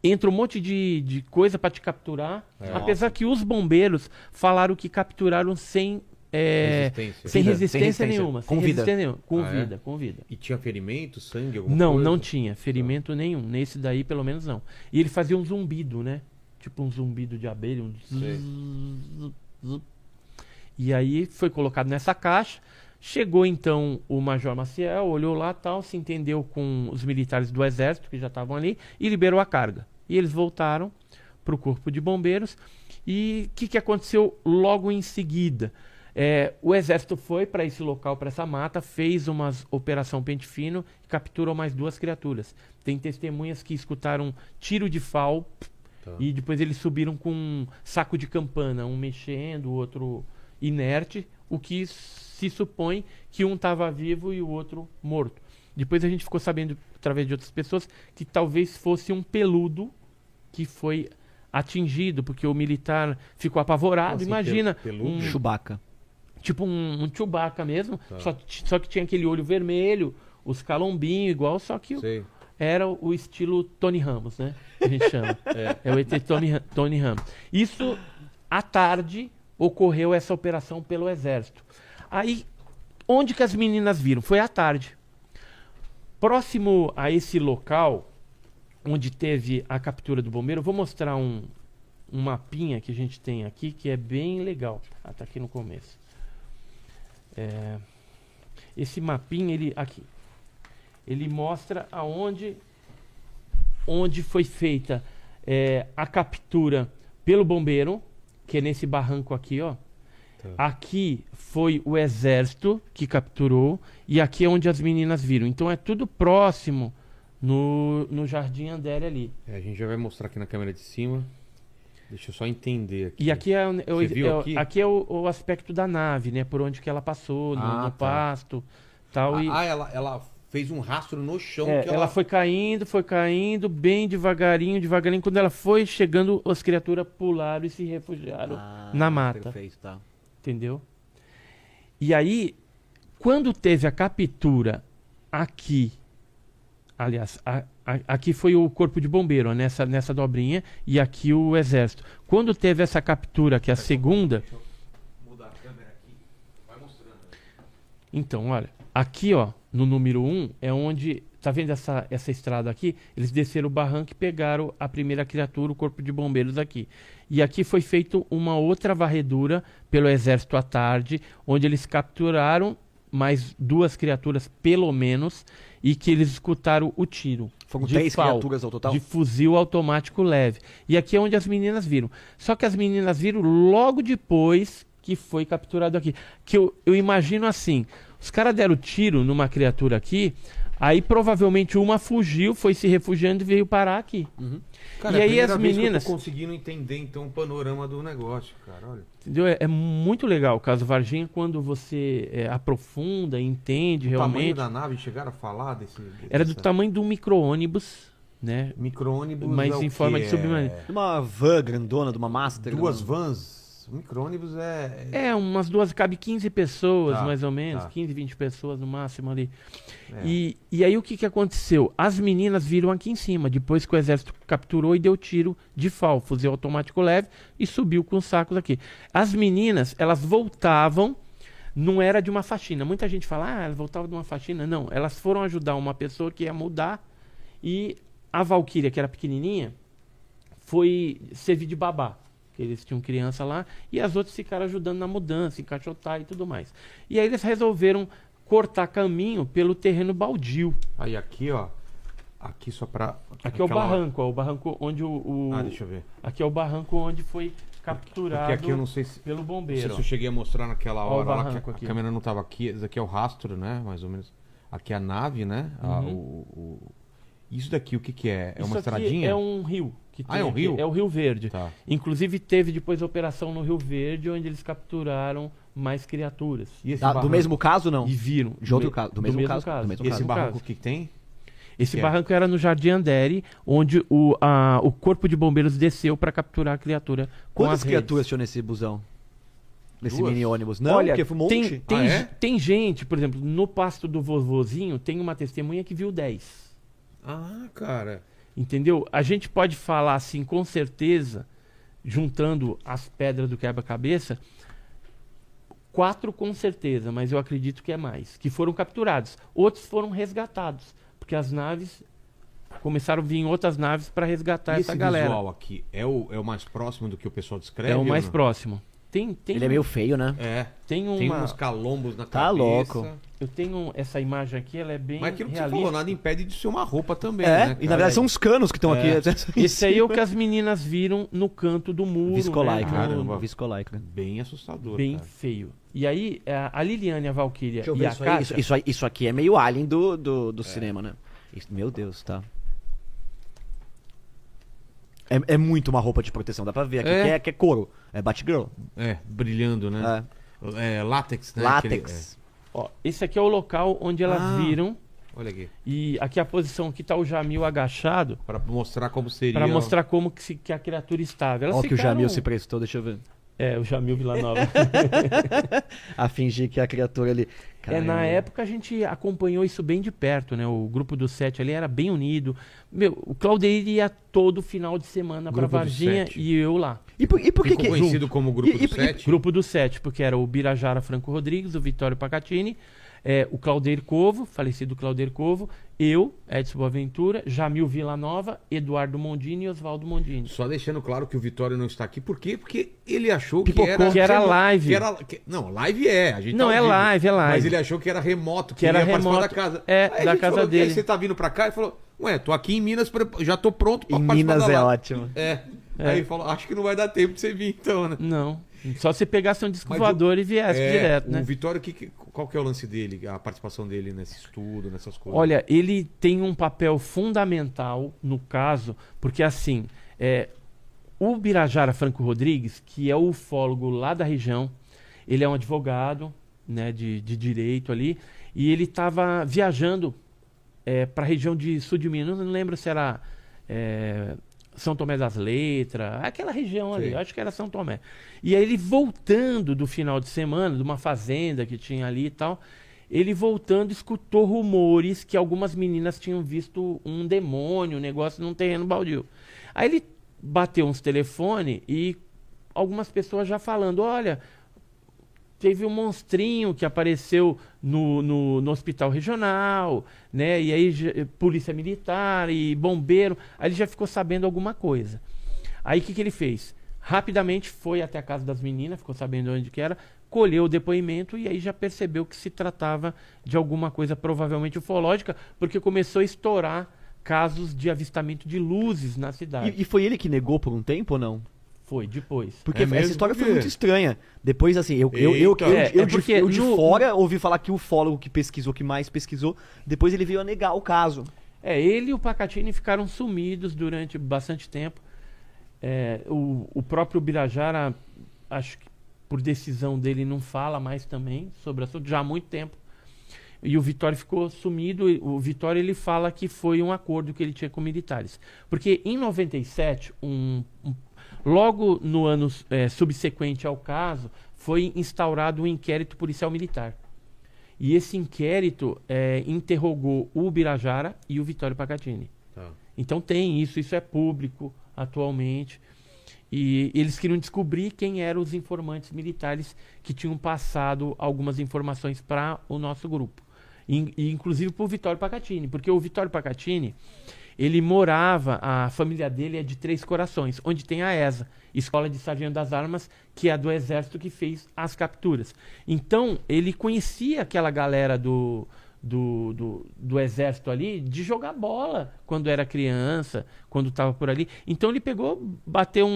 entra um monte de coisa para te capturar, apesar que os bombeiros falaram que capturaram sem Resistência. sem Vida, resistência sem nenhuma. resistência. Com sem vida. resistência nenhuma. Com Ah, é? vida, com vida. E tinha ferimento, sangue, alguma Não, coisa? não tinha ferimento nenhum. Nesse daí, pelo menos, não. E ele fazia um zumbido, né? Tipo um zumbido de abelha. Sei. Zzz. E aí foi colocado nessa caixa. Chegou então o Major Maciel, olhou lá tal, se entendeu com os militares do Exército que já estavam ali e liberou a carga. E eles voltaram para o Corpo de Bombeiros. E o que aconteceu logo em seguida? O Exército foi para esse local, para essa mata, fez uma operação pente fino e capturou mais 2 criaturas. Tem testemunhas que escutaram tiro de FAL e depois eles subiram com um saco de campana, um mexendo, o outro inerte, o que se supõe que um estava vivo e o outro morto. Depois a gente ficou sabendo, através de outras pessoas, que talvez fosse um peludo que foi atingido, porque o militar ficou apavorado. Assim, Imagina, peludo? Chewbacca. tipo um Chewbacca mesmo, só que tinha aquele olho vermelho, os calombinhos igual, só que Sei. era o estilo Tony Ramos, né? Que a gente chama. É o ET Tony Ramos. Isso, à tarde, ocorreu essa operação pelo Exército. Aí, onde que as meninas viram? Foi à tarde. Próximo a esse local, onde teve a captura do bombeiro, eu vou mostrar um mapinha que a gente tem aqui, que é bem legal. Tá aqui no começo. Esse mapinha, ele mostra onde foi feita a captura pelo bombeiro, que é nesse barranco aqui, ó. Aqui foi o Exército que capturou e aqui é onde as meninas viram. Então é tudo próximo no Jardim Andere ali. A gente já vai mostrar aqui na câmera de cima. Deixa eu só entender aqui. E aqui Você viu aqui? aqui é o aspecto da nave, né? Por onde que ela passou, no tá. pasto, tal. Ela fez um rastro no chão. Que ela foi caindo, bem devagarinho. Quando ela foi chegando, as criaturas pularam e se refugiaram na mata. Perfeito, tá. Entendeu? E aí, quando teve a captura aqui, aliás, aqui foi o Corpo de Bombeiro, ó, nessa dobrinha, e aqui o Exército. Quando teve essa captura, que é a segunda... Deixa eu mudar a câmera aqui. Vai mostrando. Então, olha, aqui, ó, no número 1, é onde... Tá vendo essa estrada aqui? Eles desceram o barranco e pegaram a primeira criatura, o Corpo de Bombeiros aqui. E aqui foi feita uma outra varredura pelo Exército à tarde, onde eles capturaram mais 2 criaturas, pelo menos, e que eles escutaram o tiro. Foram de 10 FAL, criaturas ao total? de fuzil automático leve. E aqui é onde as meninas viram. Só que as meninas viram logo depois que foi capturado aqui. Que eu imagino assim, os caras deram tiro numa criatura aqui, aí provavelmente uma fugiu, foi se refugiando e veio parar aqui. Cara, E é a aí primeira as vez que meninas... eu tô conseguindo entender, então, o panorama do negócio, cara. Olha. Entendeu? É muito legal o caso Varginha quando você aprofunda, entende O tamanho realmente. da nave, chegaram a falar Era do tamanho de um micro-ônibus, né? Micro-ônibus Mas é o em forma quê? de submarino. De uma van grandona, de uma Master. 2 vans. O micro-ônibus Umas 2, cabe 15 pessoas, Tá, mais ou menos, tá. 15, 20 pessoas no máximo ali. É. E aí o que aconteceu? As meninas viram aqui em cima, depois que o Exército capturou e deu tiro de FAL, fuzil automático leve, e subiu com os sacos aqui. As meninas, elas voltavam, não era de uma faxina. Muita gente fala, elas voltavam de uma faxina. Não, elas foram ajudar uma pessoa que ia mudar, e a Valquíria, que era pequenininha, foi servir de babá. Que eles tinham criança lá, e as outras ficaram ajudando na mudança, encaixotar e tudo mais. E aí eles resolveram cortar caminho pelo terreno baldio. Aí aqui, ó. Aqui só pra... Aqui é o barranco, ó, o barranco onde deixa eu ver. aqui é o barranco onde foi capturado Porque aqui eu não sei se... pelo Não sei bombeiro. se eu cheguei a mostrar naquela Ó, o hora lá que barranco a aqui. câmera não tava aqui. Esse aqui é o rastro, né? Mais ou menos. Aqui é a nave, né? Isso daqui, o que que é? É Isso uma aqui estradinha? é um rio. Que tem é um aqui. rio? É o Rio Verde. Tá. Inclusive teve depois a operação no Rio Verde, onde eles capturaram mais criaturas. E esse Do barranco? mesmo caso, não? E viram. De outro caso. Do mesmo caso. caso. Do mesmo E esse caso. barranco, o que tem? Esse Que é? barranco era no Jardim Andere, onde o corpo de bombeiros desceu para capturar a criatura. com Quantas as redes. criaturas tinham nesse busão? Nesse Duas? mini ônibus? Não, Olha, porque foi um monte. tem gente, por exemplo, no pasto do vovozinho, tem uma testemunha que viu 10. Ah, cara. Entendeu? A gente pode falar assim, com certeza, juntando as pedras do quebra-cabeça, 4 com certeza, mas eu acredito que é mais, que foram capturados. Outros foram resgatados, porque as naves começaram a vir outras naves para resgatar E essa esse galera. visual aqui é o mais próximo do que o pessoal descreve? É o ou mais não? próximo. Tem Ele é meio feio, né? É. tem Tem uma uns calombos na Tá cabeça. louco. eu tenho essa imagem aqui, ela é bem Mas aquilo que você realista. falou, nada impede de ser uma roupa também, É, né? e na verdade são os canos que estão aqui. Esse aí é o que as meninas viram no canto do muro, Viscolaica. né? Caramba. Viscolaica. Bem assustador, Bem cara. feio. E aí, a Liliane, a Valkyria Deixa eu e ver a isso aí. Kátia... Isso aqui é meio alien do cinema, né? Meu Deus, tá. É muito uma roupa de proteção, dá pra ver aqui, É. que é couro. É Batgirl. É, brilhando, né? É látex, né? Látex. Ó, esse aqui é o local onde elas Ah. viram. Olha aqui. E aqui a posição que tá o Jamil agachado, Pra mostrar como seria. para mostrar como que a criatura estava. Elas Olha que o ficaram- Jamil se prestou, deixa eu ver. É, o Jamil Villanova. A fingir que a criatura ali. Na Caramba. época a gente acompanhou isso bem de perto, né? O grupo do 7 ali era bem unido. Meu, o Claudeir ia todo final de semana pra Grupo do Varginha 7. e eu lá. E por que Ficou que. conhecido como Grupo E- do e- Sete? Grupo do 7, porque era o Birajara Franco Rodrigues, o Vitório Pacatini, o Claudeir Covo, falecido Claudeir Covo, eu, Edson Boaventura, Jamil Villanova, Eduardo Mondini e Oswaldo Mondini. Só deixando claro que o Vitório não está aqui. Por quê? Porque ele achou Pipocou. Que era live. Não, live é. A gente Não, tá é ao vivo. live, é live. Mas ele achou que era remoto, Que era ele ia participar remoto. da casa. É, Aí a da gente casa falou, "E aí, dele." você tá vindo pra cá? Ele falou, ué, tô aqui em Minas, já tô pronto pra Em participar Minas da é live." ótimo. É. Aí ele falou, acho que não vai dar tempo de você vir então, né? Não, só se pegasse um disco Mas voador e viesse direto, né? O Vitório, qual que é o lance dele, a participação dele nesse estudo, nessas coisas? Olha, ele tem um papel fundamental no caso, porque assim, o Birajara Franco Rodrigues, que é o ufólogo lá da região, ele é um advogado, né, de direito ali, e ele estava viajando para a região de sul de Minas, não lembro se era São Tomé das Letras, aquela região ali, Sim. acho que era São Tomé. E aí ele voltando do final de semana, de uma fazenda que tinha ali e tal, ele voltando escutou rumores que algumas meninas tinham visto um demônio, um negócio num terreno baldio. Aí ele bateu uns telefones e algumas pessoas já falando, olha, teve um monstrinho que apareceu no hospital regional, né? E aí polícia militar e bombeiro. Aí ele já ficou sabendo alguma coisa. Aí o que ele fez? Rapidamente foi até a casa das meninas, ficou sabendo onde que era, colheu o depoimento e aí já percebeu que se tratava de alguma coisa provavelmente ufológica, porque começou a estourar casos de avistamento de luzes na cidade. E foi ele que negou por um tempo ou não? Foi, depois. Porque É mesmo? essa história foi Por quê? muito estranha. Depois, assim, eu É porque eu de no- fora ouvi falar que o ufólogo que pesquisou, que mais pesquisou, depois ele veio a negar o caso. Ele e o Pacatini ficaram sumidos durante bastante tempo. O próprio Birajara, acho que por decisão dele, não fala mais também sobre o assunto, já há muito tempo. E o Vitório ficou sumido. O Vitório ele fala que foi um acordo que ele tinha com militares. Porque em 97, logo no ano subsequente ao caso, foi instaurado um inquérito policial militar. E esse inquérito interrogou o Birajara e o Vitório Pacatini. Tá. Então tem isso é público atualmente. E eles queriam descobrir quem eram os informantes militares que tinham passado algumas informações para o nosso grupo. E inclusive para o Vitório Pacatini, porque o Vitório Pacatini, ele morava, a família dele é de Três Corações, onde tem a ESA, Escola de Sargento das Armas, que é a do Exército que fez as capturas. Então, ele conhecia aquela galera do Exército ali de jogar bola quando era criança, quando estava por ali. Então ele pegou, bateu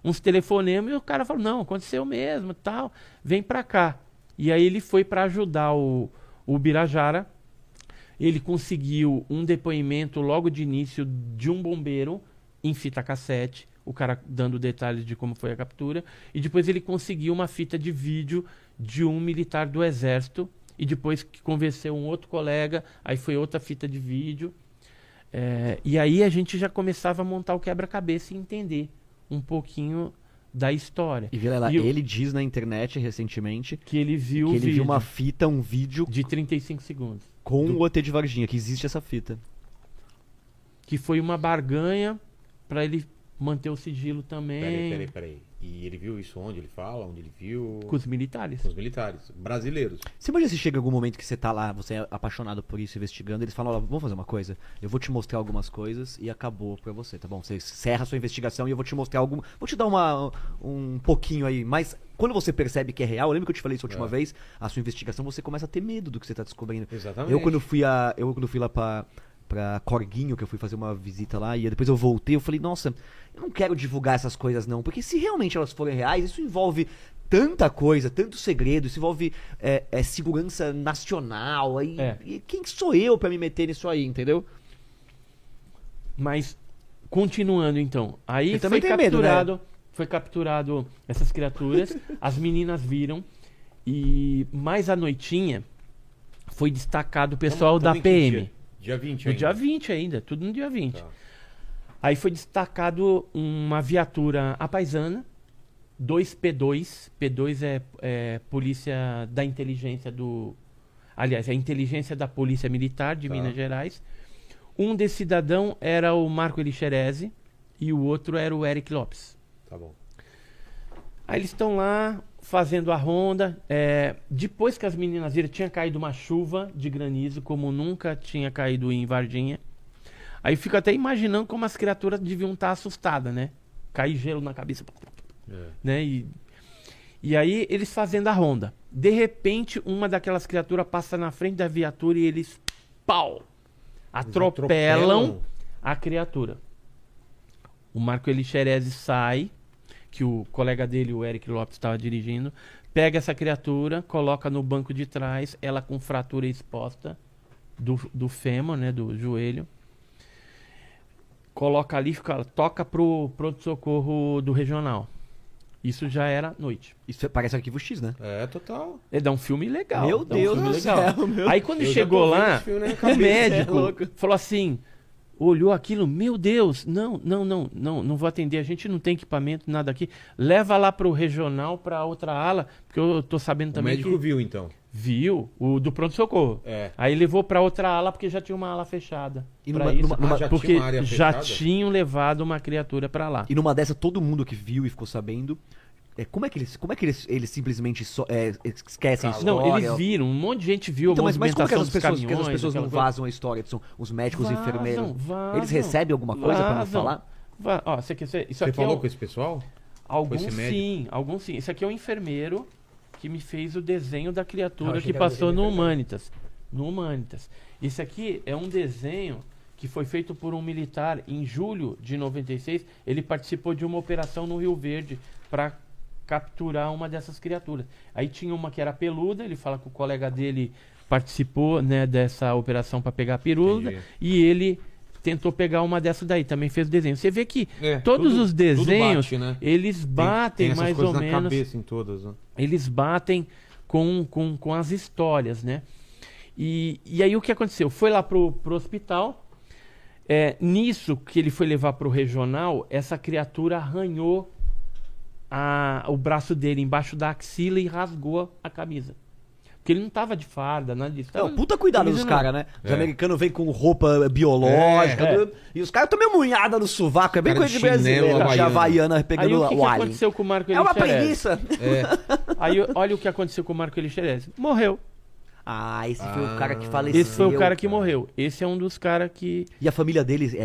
uns telefonemas e o cara falou, não, aconteceu mesmo, tal, vem pra cá. E aí ele foi para ajudar o Birajara. Ele conseguiu um depoimento logo de início de um bombeiro em fita cassete, o cara dando detalhes de como foi a captura, e depois ele conseguiu uma fita de vídeo de um militar do exército, e depois que convenceu um outro colega, aí foi outra fita de vídeo. E aí a gente já começava a montar o quebra-cabeça e entender um pouquinho da história. E Vilela, E o- ele diz na internet recentemente Que ele viu que o ele viu vídeo uma fita, um vídeo de 35 segundos. com o OT de Varginha, que existe essa fita. Que foi uma barganha para ele manter o sigilo também Peraí. E ele viu isso onde? Ele fala? Onde ele viu? com os militares. Com os militares. Brasileiros. Você imagina se chega algum momento que você tá lá, você é apaixonado por isso, investigando, eles falam, ó, vamos fazer uma coisa, eu vou te mostrar algumas coisas e acabou pra você, tá bom? Você encerra a sua investigação e eu vou te mostrar vou te dar um pouquinho aí, mas quando você percebe que é real, eu lembro que eu te falei isso a última vez, a sua investigação, você começa a ter medo do que você tá descobrindo. Exatamente. Eu quando fui lá pra Corguinho, que eu fui fazer uma visita lá, e depois eu voltei, eu falei, nossa, eu não quero divulgar essas coisas não, porque se realmente elas forem reais, isso envolve tanta coisa, tanto segredo, isso envolve segurança nacional, aí, e quem sou eu pra me meter nisso aí, entendeu? Mas, continuando então, aí Ele foi também tem medo, foi capturado essas criaturas, as meninas viram, e mais à noitinha foi destacado o pessoal da Tamo em que PM. dia? Dia 20 No ainda. dia 20 ainda, tudo no dia 20. Tá. Aí foi destacado uma viatura apaisana, 2P2. P2 é polícia da inteligência do... Aliás, é a inteligência da Polícia Militar de Tá. Minas Gerais. Um desse cidadão era o Marco Elixerese e o outro era o Eric Lopes. Tá bom. Aí eles estão lá fazendo a ronda. Depois que as meninas viram, tinha caído uma chuva de granizo, como nunca tinha caído em Varginha. Aí fico até imaginando como as criaturas deviam estar assustadas, né? Cair gelo na cabeça. Né? E aí eles fazendo a ronda. De repente, uma daquelas criaturas passa na frente da viatura e eles, pau! Atropelam a criatura. O Marco Elixerese sai, que o colega dele, o Eric Lopes, estava dirigindo, pega essa criatura, coloca no banco de trás, ela com fratura exposta do fêmur, né, do joelho, coloca ali, toca pro pronto-socorro do regional. Isso já era noite. Isso parece Arquivo X, né? É, total. Ele dá um filme legal. Meu dá um Deus filme do céu, meu. Aí quando Eu já chegou tô vendo lá, esse filme na minha o cabeça, médico é louco. falou assim, olhou aquilo, meu Deus, não vou atender, a gente não tem equipamento, nada aqui. Leva lá pro regional, pra outra ala, porque eu tô sabendo O também médico que viu, então. viu o do pronto-socorro. É. Aí levou pra outra ala, porque já tinha uma ala fechada. E pra numa- isso, numa- já porque tinha uma área já fechada? tinham levado uma criatura pra lá. E numa dessa, todo mundo que viu e ficou sabendo, como é que eles simplesmente esquecem a Cala. história? Não, eles viram, um monte de gente viu Então, a mas como é que movimentação essas dos pessoas, caminhões. não aquela coisa. vazam a história? São os médicos e enfermeiros. Vazam. Eles recebem alguma coisa pra não Vazam. falar? Ó, isso Você aqui falou é com esse pessoal? alguns esse médico? sim, alguns sim. Esse aqui é o enfermeiro que me fez o desenho da Ah, criatura achei que que era passou desenho no enfermeiro. Humanitas. No Humanitas. Esse aqui é um desenho que foi feito por um militar em julho de 96. Ele participou de uma operação no Rio Verde para capturar uma dessas criaturas. Aí tinha uma que era peluda, ele fala que o colega dele participou, né, dessa operação para pegar a peluda, Entendi. e ele tentou pegar uma dessa daí, também fez o desenho. Você vê que É, todos tudo- os desenhos, tudo bate, né? eles batem tem essas mais coisas ou na menos, cabeça em todas, né? eles batem com as histórias, né? E aí o que aconteceu? Foi lá pro hospital, nisso que ele foi levar pro regional, essa criatura arranhou o braço dele embaixo da axila e rasgou a camisa. Porque ele não tava de farda, nada disso. Não, Tava- puta cuidado camisa dos não. caras, né? Os É. americanos vêm com roupa biológica. É. E os caras tomam meio munhada no sovaco. É bem Cara coisa de de brasileiro. chinelo De Havaiana Aí pegando o que o alien. aconteceu com o Marco É uma Elixerese? preguiça. Aí olha o que aconteceu com o Marco Elixerese. Morreu. Ah, esse foi o cara que faleceu. Esse foi o cara que morreu. Esse é um dos caras que E a família deles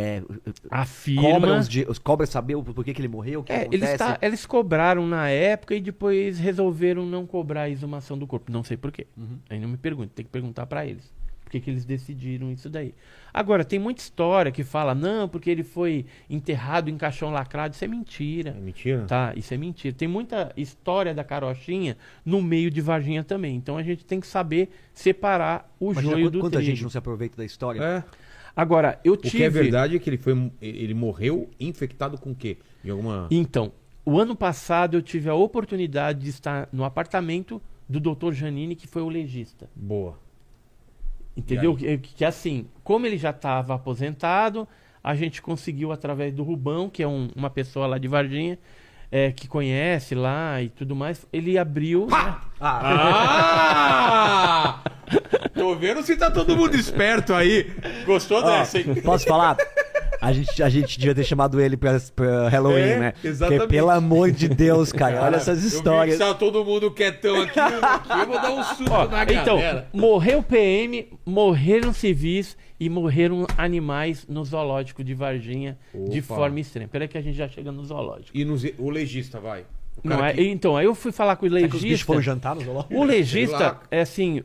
afirma... cobra os cobras saber por que ele morreu, o que acontece. Eles cobraram na época e depois resolveram não cobrar a exumação do corpo. Não sei por quê. Aí não me pergunte, tem que perguntar pra eles. Por que eles decidiram isso daí? Agora, tem muita história que fala, não, porque ele foi enterrado em caixão lacrado. Isso é mentira. É mentira? Tá, isso é mentira. Tem muita história da carochinha no meio de Varginha também. Então a gente tem que saber separar o Imagina joio do quanta trigo. gente não se aproveita da história. É. Agora, eu O tive... que é verdade é que ele morreu infectado com o quê? De alguma... Então, o ano passado eu tive a oportunidade de estar no apartamento do Dr. Janine, que foi o legista. Boa. Entendeu? E Que assim, como ele já estava aposentado, a gente conseguiu através do Rubão, que é uma pessoa lá de Varginha, que conhece lá e tudo mais, ele abriu... né? Ah! Tô vendo se tá todo mundo esperto aí. Gostou dessa, hein? Posso falar? A gente devia ter chamado ele pra Halloween, né? Exatamente. Porque, pelo amor de Deus, cara, olha essas Eu vi histórias. que tá todo mundo quietão aqui, eu vou dar um susto na Então, galera. morreu PM, morreram civis e morreram animais no zoológico de Varginha de Opa. forma extrema. Peraí que a gente já chega no zoológico. E o legista, vai. O Não cara é? que- Então, aí eu fui falar com o Será que os bichos legista. foram jantar no zoológico? O Sei legista, lá. assim,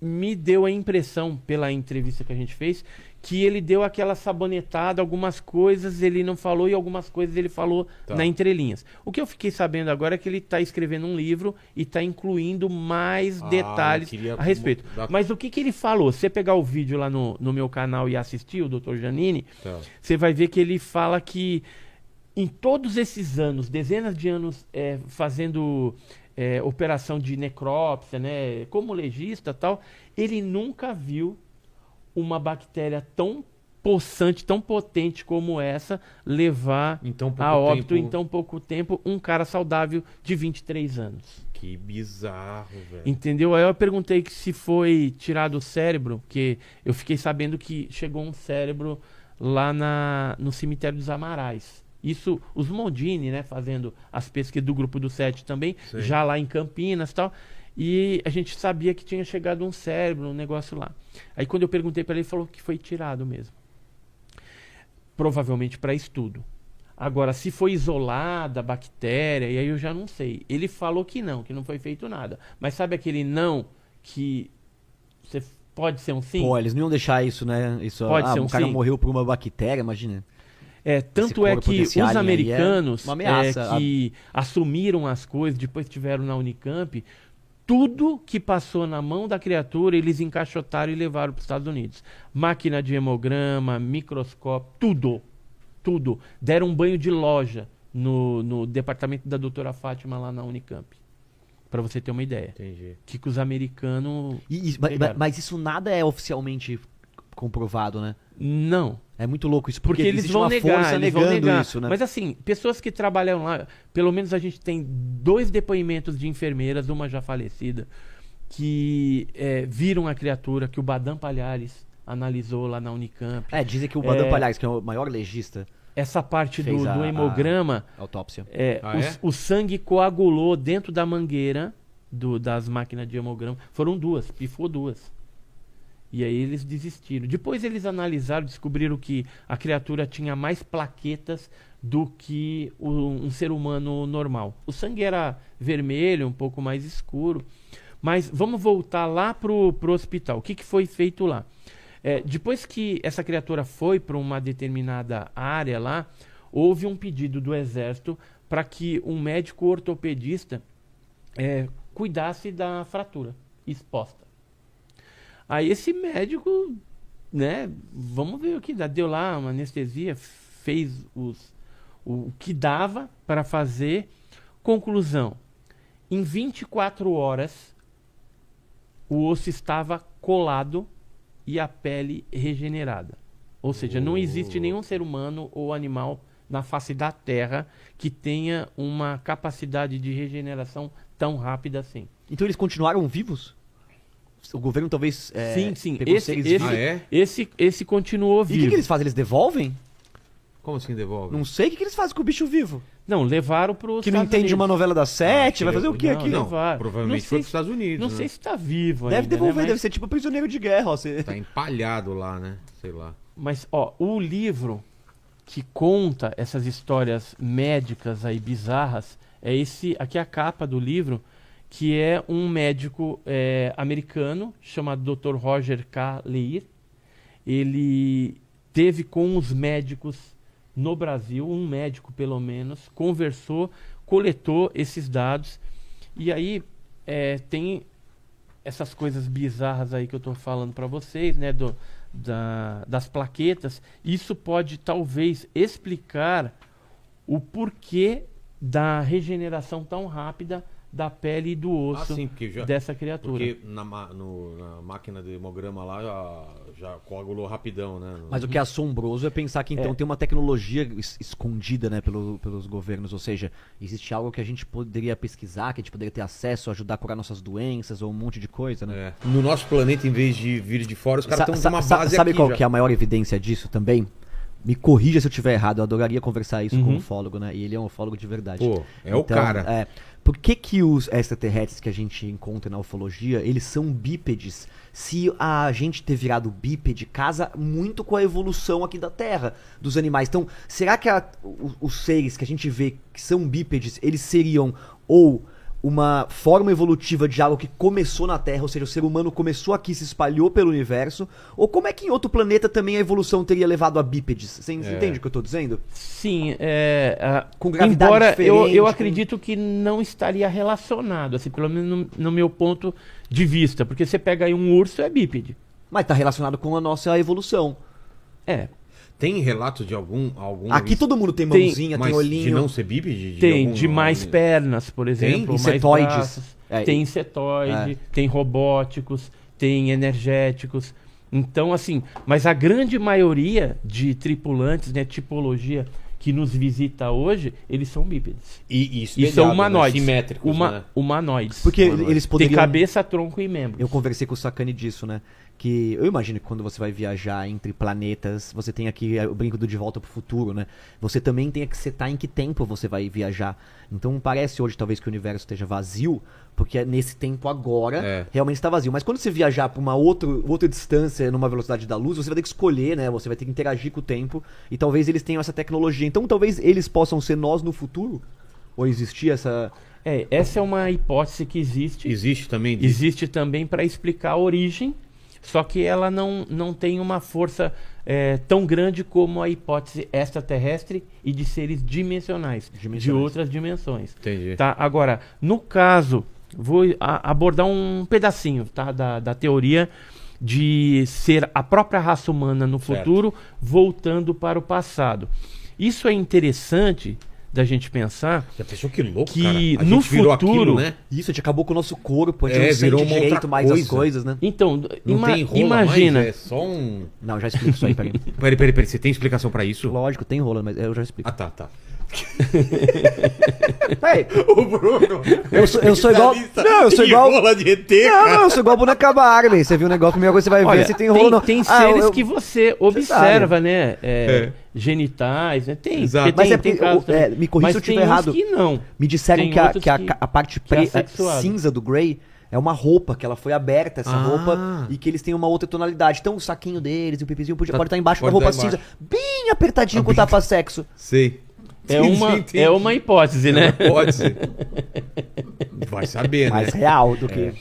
me deu a impressão, pela entrevista que a gente fez, que ele deu aquela sabonetada, algumas coisas ele não falou e algumas coisas ele falou Tá. na entrelinhas. O que eu fiquei sabendo agora é que ele está escrevendo um livro e está incluindo mais detalhes eu queria a respeito. dar- Mas o que ele falou? Se você pegar o vídeo lá no meu canal e assistir, o Dr. Janine, Tá. você vai ver que ele fala que em todos esses anos, dezenas de anos fazendo operação de necrópsia, né, como legista e tal, ele nunca viu uma bactéria tão possante, tão potente como essa, levar Em tão pouco a óbito tempo. em tão pouco tempo um cara saudável de 23 anos. Que bizarro, velho. Entendeu? Aí eu perguntei que se foi tirado o cérebro, porque eu fiquei sabendo que chegou um cérebro lá no cemitério dos Amarais. Isso, os Mondini, né, fazendo as pesquisas do Grupo do 7 também, Sei. já lá em Campinas e tal. E a gente sabia que tinha chegado um cérebro, um negócio lá. Aí quando eu perguntei para ele, ele falou que foi tirado mesmo. Provavelmente para estudo. Agora, se foi isolada a bactéria, e aí eu já não sei. Ele falou que não foi feito nada. Mas sabe aquele não que você pode ser um sim? Pô, eles não iam deixar isso, né? Isso, Pode ser um o cara sim. morreu por uma bactéria, imagina. Tanto é corpo que desse os alien aí é americanos uma ameaça. que assumiram as coisas, depois tiveram na Unicamp, tudo que passou na mão da criatura, eles encaixotaram e levaram para os Estados Unidos. Máquina de hemograma, microscópio, tudo. Deram um banho de loja no departamento da doutora Fátima lá na Unicamp. Para você ter uma ideia. Entendi. Que os americanos... Mas, mas isso nada é oficialmente comprovado, né? Não. É muito louco isso, Porque eles existe vão uma negar, força eles vão negando negar. isso, né? Mas assim, pessoas que trabalham lá, pelo menos a gente tem 2 depoimentos de enfermeiras, uma já falecida, que viram a criatura, que o Badam Palhares analisou lá na Unicamp. Dizem que o Badam Palhares, que é o maior legista, Essa parte Fez do hemograma, autópsia. Ah, é? o sangue coagulou dentro da mangueira das máquinas de hemograma. Foram 2, pifou 2. E aí eles desistiram. Depois eles analisaram, descobriram que a criatura tinha mais plaquetas do que um ser humano normal. O sangue era vermelho, um pouco mais escuro. Mas vamos voltar lá pro hospital. O que foi feito lá? Depois que essa criatura foi para uma determinada área lá, houve um pedido do Exército para que um médico ortopedista cuidasse da fratura exposta. Aí esse médico, né, vamos ver o que dá. Deu lá uma anestesia, fez o que dava para fazer. Conclusão, em 24 horas, o osso estava colado e a pele regenerada. Ou seja, não existe nenhum ser humano ou animal na face da Terra que tenha uma capacidade de regeneração tão rápida assim. Então eles continuaram vivos? O governo talvez Sim. pegou seres vivos. Esse continuou E o vivo. que eles fazem? Eles devolvem? Como assim devolve? Não sei o que eles fazem com o bicho vivo. Não, levaram pro Que não entende uma novela das 7, vai fazer o quê Não, aqui? não. Provavelmente Não foi sei pros Estados Unidos, Não né? sei se tá vivo Deve ainda, devolver, né? deve ser tipo prisioneiro de guerra. Ó, você... Tá empalhado lá, né? Sei lá. Mas, ó, o livro que conta essas histórias médicas aí bizarras é esse, aqui é a capa do livro, que é um médico americano chamado Dr. Roger K. Leir. Ele teve com os médicos no Brasil, um médico pelo menos, conversou, coletou esses dados e aí tem essas coisas bizarras aí que eu tô falando para vocês, né, das plaquetas, isso pode talvez explicar o porquê da regeneração tão rápida da pele e do osso sim, porque dessa criatura. Porque na máquina de hemograma lá já coagulou rapidão, né? Mas o que é assombroso é pensar que então tem uma tecnologia escondida, né, pelos governos, ou seja, existe algo que a gente poderia pesquisar, que a gente poderia ter acesso, ajudar a curar nossas doenças ou um monte de coisa, né? No nosso planeta, em vez de vir de fora, os caras estão com uma base sabe aqui qual já. que é a maior evidência disso também? Me corrija se eu estiver errado, eu adoraria conversar isso com um ufólogo, né? E ele é um ufólogo de verdade. Pô, é o cara. Por que os extraterrestres que a gente encontra na ufologia, eles são bípedes? Se a gente ter virado bípede casa muito com a evolução aqui da Terra, dos animais. Então, será que os seres que a gente vê que são bípedes, eles seriam ou uma forma evolutiva de algo que começou na Terra, ou seja, o ser humano começou aqui e se espalhou pelo universo, ou como é que em outro planeta também a evolução teria levado a bípedes? Você entende o que eu tô dizendo? Sim, com gravidade embora diferente, eu acredito que não estaria relacionado, assim, pelo menos no meu ponto de vista, porque você pega aí um urso, é bípede. Mas tá relacionado com a nossa evolução. Tem relato de algum Aqui todo mundo tem mãozinha, tem olhinho. De não ser bípede? Tem, de mais pernas, por exemplo. Tem insetoides. Mais braços, tem insetoide, tem robóticos, tem energéticos. Então, assim, mas a grande maioria de tripulantes, né, tipologia que nos visita hoje, eles são bípedes. E são humanoides. Né? Simétricos, né? Humanoides. Porque eles poderiam... Tem cabeça, tronco e membros. Eu conversei com o Sakane disso, né? Que eu imagino que quando você vai viajar entre planetas, você tem aqui o brinco do De Volta pro Futuro, né? Você também tem que setar em que tempo você vai viajar. Então parece hoje talvez que o universo esteja vazio, porque nesse tempo agora realmente está vazio. Mas quando você viajar para uma outra distância, numa velocidade da luz, você vai ter que escolher, né? Você vai ter que interagir com o tempo. E talvez eles tenham essa tecnologia. Então talvez eles possam ser nós no futuro? Ou existir essa... Essa é uma hipótese que existe. Existe também? Existe também para explicar a origem. Só que ela não tem uma força tão grande como a hipótese extraterrestre e de seres dimensionais. De outras dimensões. Entendi. Tá? Agora, no caso, vou abordar um pedacinho, tá, da teoria de ser a própria raça humana no futuro voltando para o passado. Isso é interessante da gente pensar. Já pensou que louco, que cara? A no gente virou futuro, aquilo, né? Isso, a gente acabou com o nosso corpo, a gente não virou sente uma direito outra mais as coisa. coisas, né? Então, Não tem rola imagina. mais, é só um... Não, já explico isso aí, peraí. Peraí, você tem explicação pra isso? Lógico, tem rola, mas eu já explico. Ah, tá. Ei, O Bruno... eu sou igual... Não, eu sou igual... rola de ET, Não, eu sou igual a boneca Barbie. Você viu um negócio, a primeira coisa que você vai ver se tem rolo ou não. Tem seres que você observa, sabe. né? genitais, né? Tem. Exato. Porque Mas tem casos também. me corrija se eu estiver errado. Mas tem uns que não. Me disseram Tem que a outros a parte que é assexuado. cinza do Grey é uma roupa, que ela foi aberta, essa Ah. roupa, e que eles têm uma outra tonalidade. Então o saquinho deles e o pipizinho pode estar embaixo da pode roupa estar cinza, embaixo. bem apertadinho quando tá pra sexo. Sei. É uma hipótese, né? Pode ser. Vai saber, Mais né? real do que...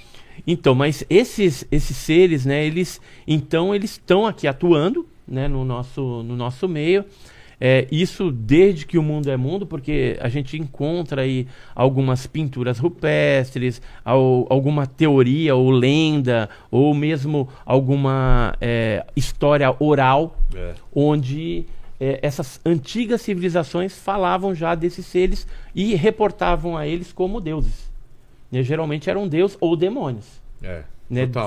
Então, mas esses seres, né, eles estão aqui atuando, né, no nosso meio. Isso desde que o mundo é mundo, porque a gente encontra aí algumas pinturas rupestres, alguma teoria ou lenda, ou mesmo alguma história oral, onde essas antigas civilizações falavam já desses seres e reportavam a eles como deuses. Né? Geralmente eram deus ou demônios. Né?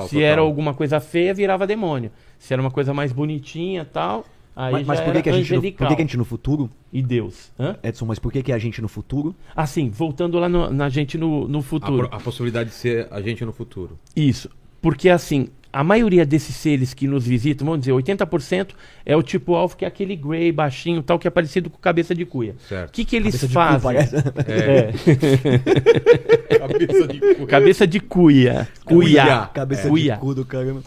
Se era alguma coisa feia, virava demônio. Se era uma coisa mais bonitinha e tal, aí Mas já por que era a gente angelical. por que a gente no futuro? E Deus. Hã? Edson, mas por que a gente no futuro? Ah, sim, voltando lá na gente no futuro. A possibilidade de ser a gente no futuro. Isso. Porque assim, a maioria desses seres que nos visitam, vamos dizer, 80% é o tipo alvo, que é aquele Grey baixinho, tal, que é parecido com cabeça de cuia. Certo. O que eles Cabeça de cu, fazem? parece. Cabeça de cu. Cabeça de cuia. Cuia. Cabeça Cuia. de cu do caramba.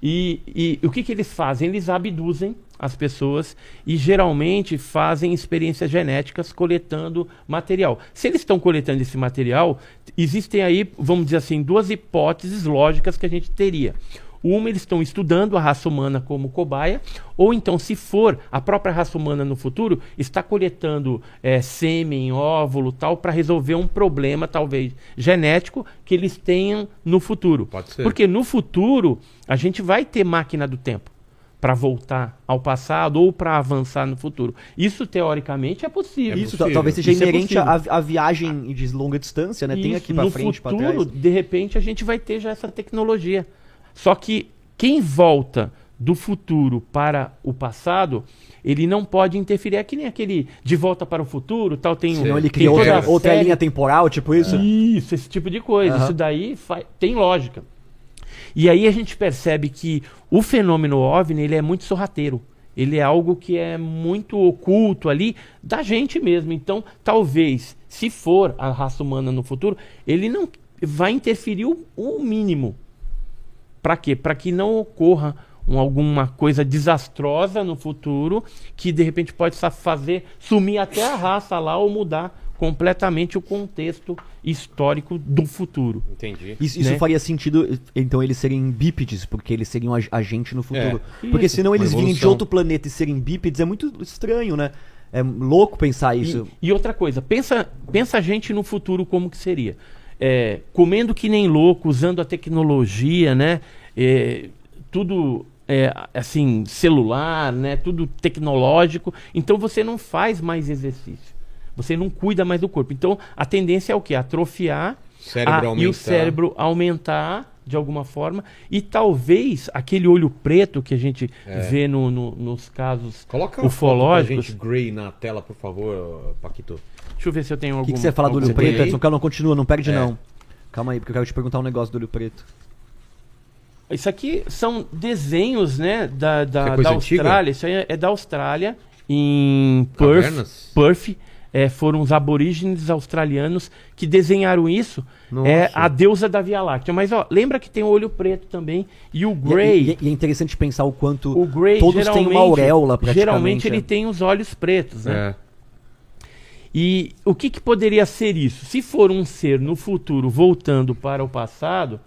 E o que eles fazem? Eles abduzem as pessoas e geralmente fazem experiências genéticas coletando material. Se eles estão coletando esse material, existem aí, vamos dizer assim, duas hipóteses lógicas que a gente teria. Uma, eles estão estudando a raça humana como cobaia, ou então, se for a própria raça humana no futuro, está coletando sêmen, óvulo, tal, para resolver um problema, talvez, genético que eles tenham no futuro. Pode ser. Porque no futuro, a gente vai ter máquina do tempo. para voltar ao passado ou para avançar no futuro. Isso, teoricamente, é possível. Isso possível. talvez seja Isso é inerente possível. à viagem de longa distância, né? Tem Isso, aqui pra no frente, pra futuro, trás. de repente, a gente vai ter já essa tecnologia. Só que quem volta do futuro para o passado, ele não pode interferir. É que nem aquele De Volta para o Futuro, tal, tem Senão ele tem cria toda a outra série. linha temporal, tipo isso? Isso, esse tipo de coisa. Aham. Isso daí tem lógica. E aí a gente percebe que o fenômeno OVNI, ele é muito sorrateiro. Ele é algo que é muito oculto ali da gente mesmo. Então, talvez, se for a raça humana no futuro, ele não vai interferir o mínimo. Para quê? Para que não ocorra alguma coisa desastrosa no futuro que de repente pode fazer sumir até a raça lá ou mudar completamente o contexto histórico do futuro. Entendi. Isso né? faria sentido, então, eles serem bípedes, porque eles seriam agente no futuro. Porque Isso. senão eles Uma virem de evolução. outro planeta e serem bípedes é muito estranho, né? É louco pensar isso. E outra coisa, pensa a gente no futuro como que seria. Comendo que nem louco, usando a tecnologia, né? Tudo assim, celular, né? Tudo tecnológico. Então você não faz mais exercício. Você não cuida mais do corpo. Então a tendência é o quê? Atrofiar Cérebro e aumentar. o cérebro aumentar de alguma forma. E talvez aquele olho preto que a gente vê nos casos Coloca uma ufológicos. foto pra gente, Grey, na tela, por favor, Paquito. Deixa eu ver se eu tenho O algum. que você ia falar do olho Você tem preto, aí? Edson? Calma, não continua, não perde É. não. Calma aí, porque eu quero te perguntar um negócio do olho preto. Isso aqui são desenhos, né, da coisa Austrália. Isso aí é da Austrália, em Cavernas? Perth. Foram os aborígenes australianos que desenharam isso. Nossa. É a deusa da Via Láctea. Mas ó, lembra que tem o olho preto também. E o Grey, E é interessante pensar o quanto o Grey todos têm uma geralmente- auréola praticamente. Geralmente ele né? tem os olhos pretos, né? É. E o que poderia ser isso? Se for um ser no futuro voltando para o passado,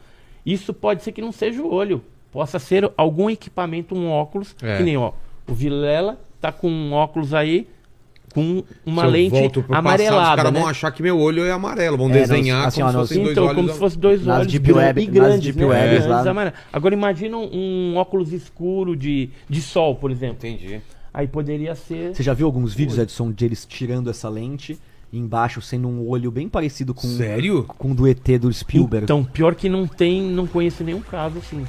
isso pode ser que não seja o olho. Possa ser algum equipamento, um óculos. Que nem, ó, o Vilela tá com um óculos aí, com uma Se eu lente volto pro passado, amarelada, os caras né? vão achar que meu olho é amarelo. Vão É, desenhar assim, como ó, se fossem dois Então, olhos. como se fosse dois Nas olhos Deep Web- e nas grandes, Deep né? Webs Grandes lá. amarelos. Agora imagina um óculos escuro de sol, por exemplo. Entendi. Aí poderia ser... Você já viu alguns vídeos, Edson, de eles tirando essa lente e embaixo sendo um olho bem parecido com Sério? com o do ET do Spielberg? Então, pior que não conheço nenhum caso assim.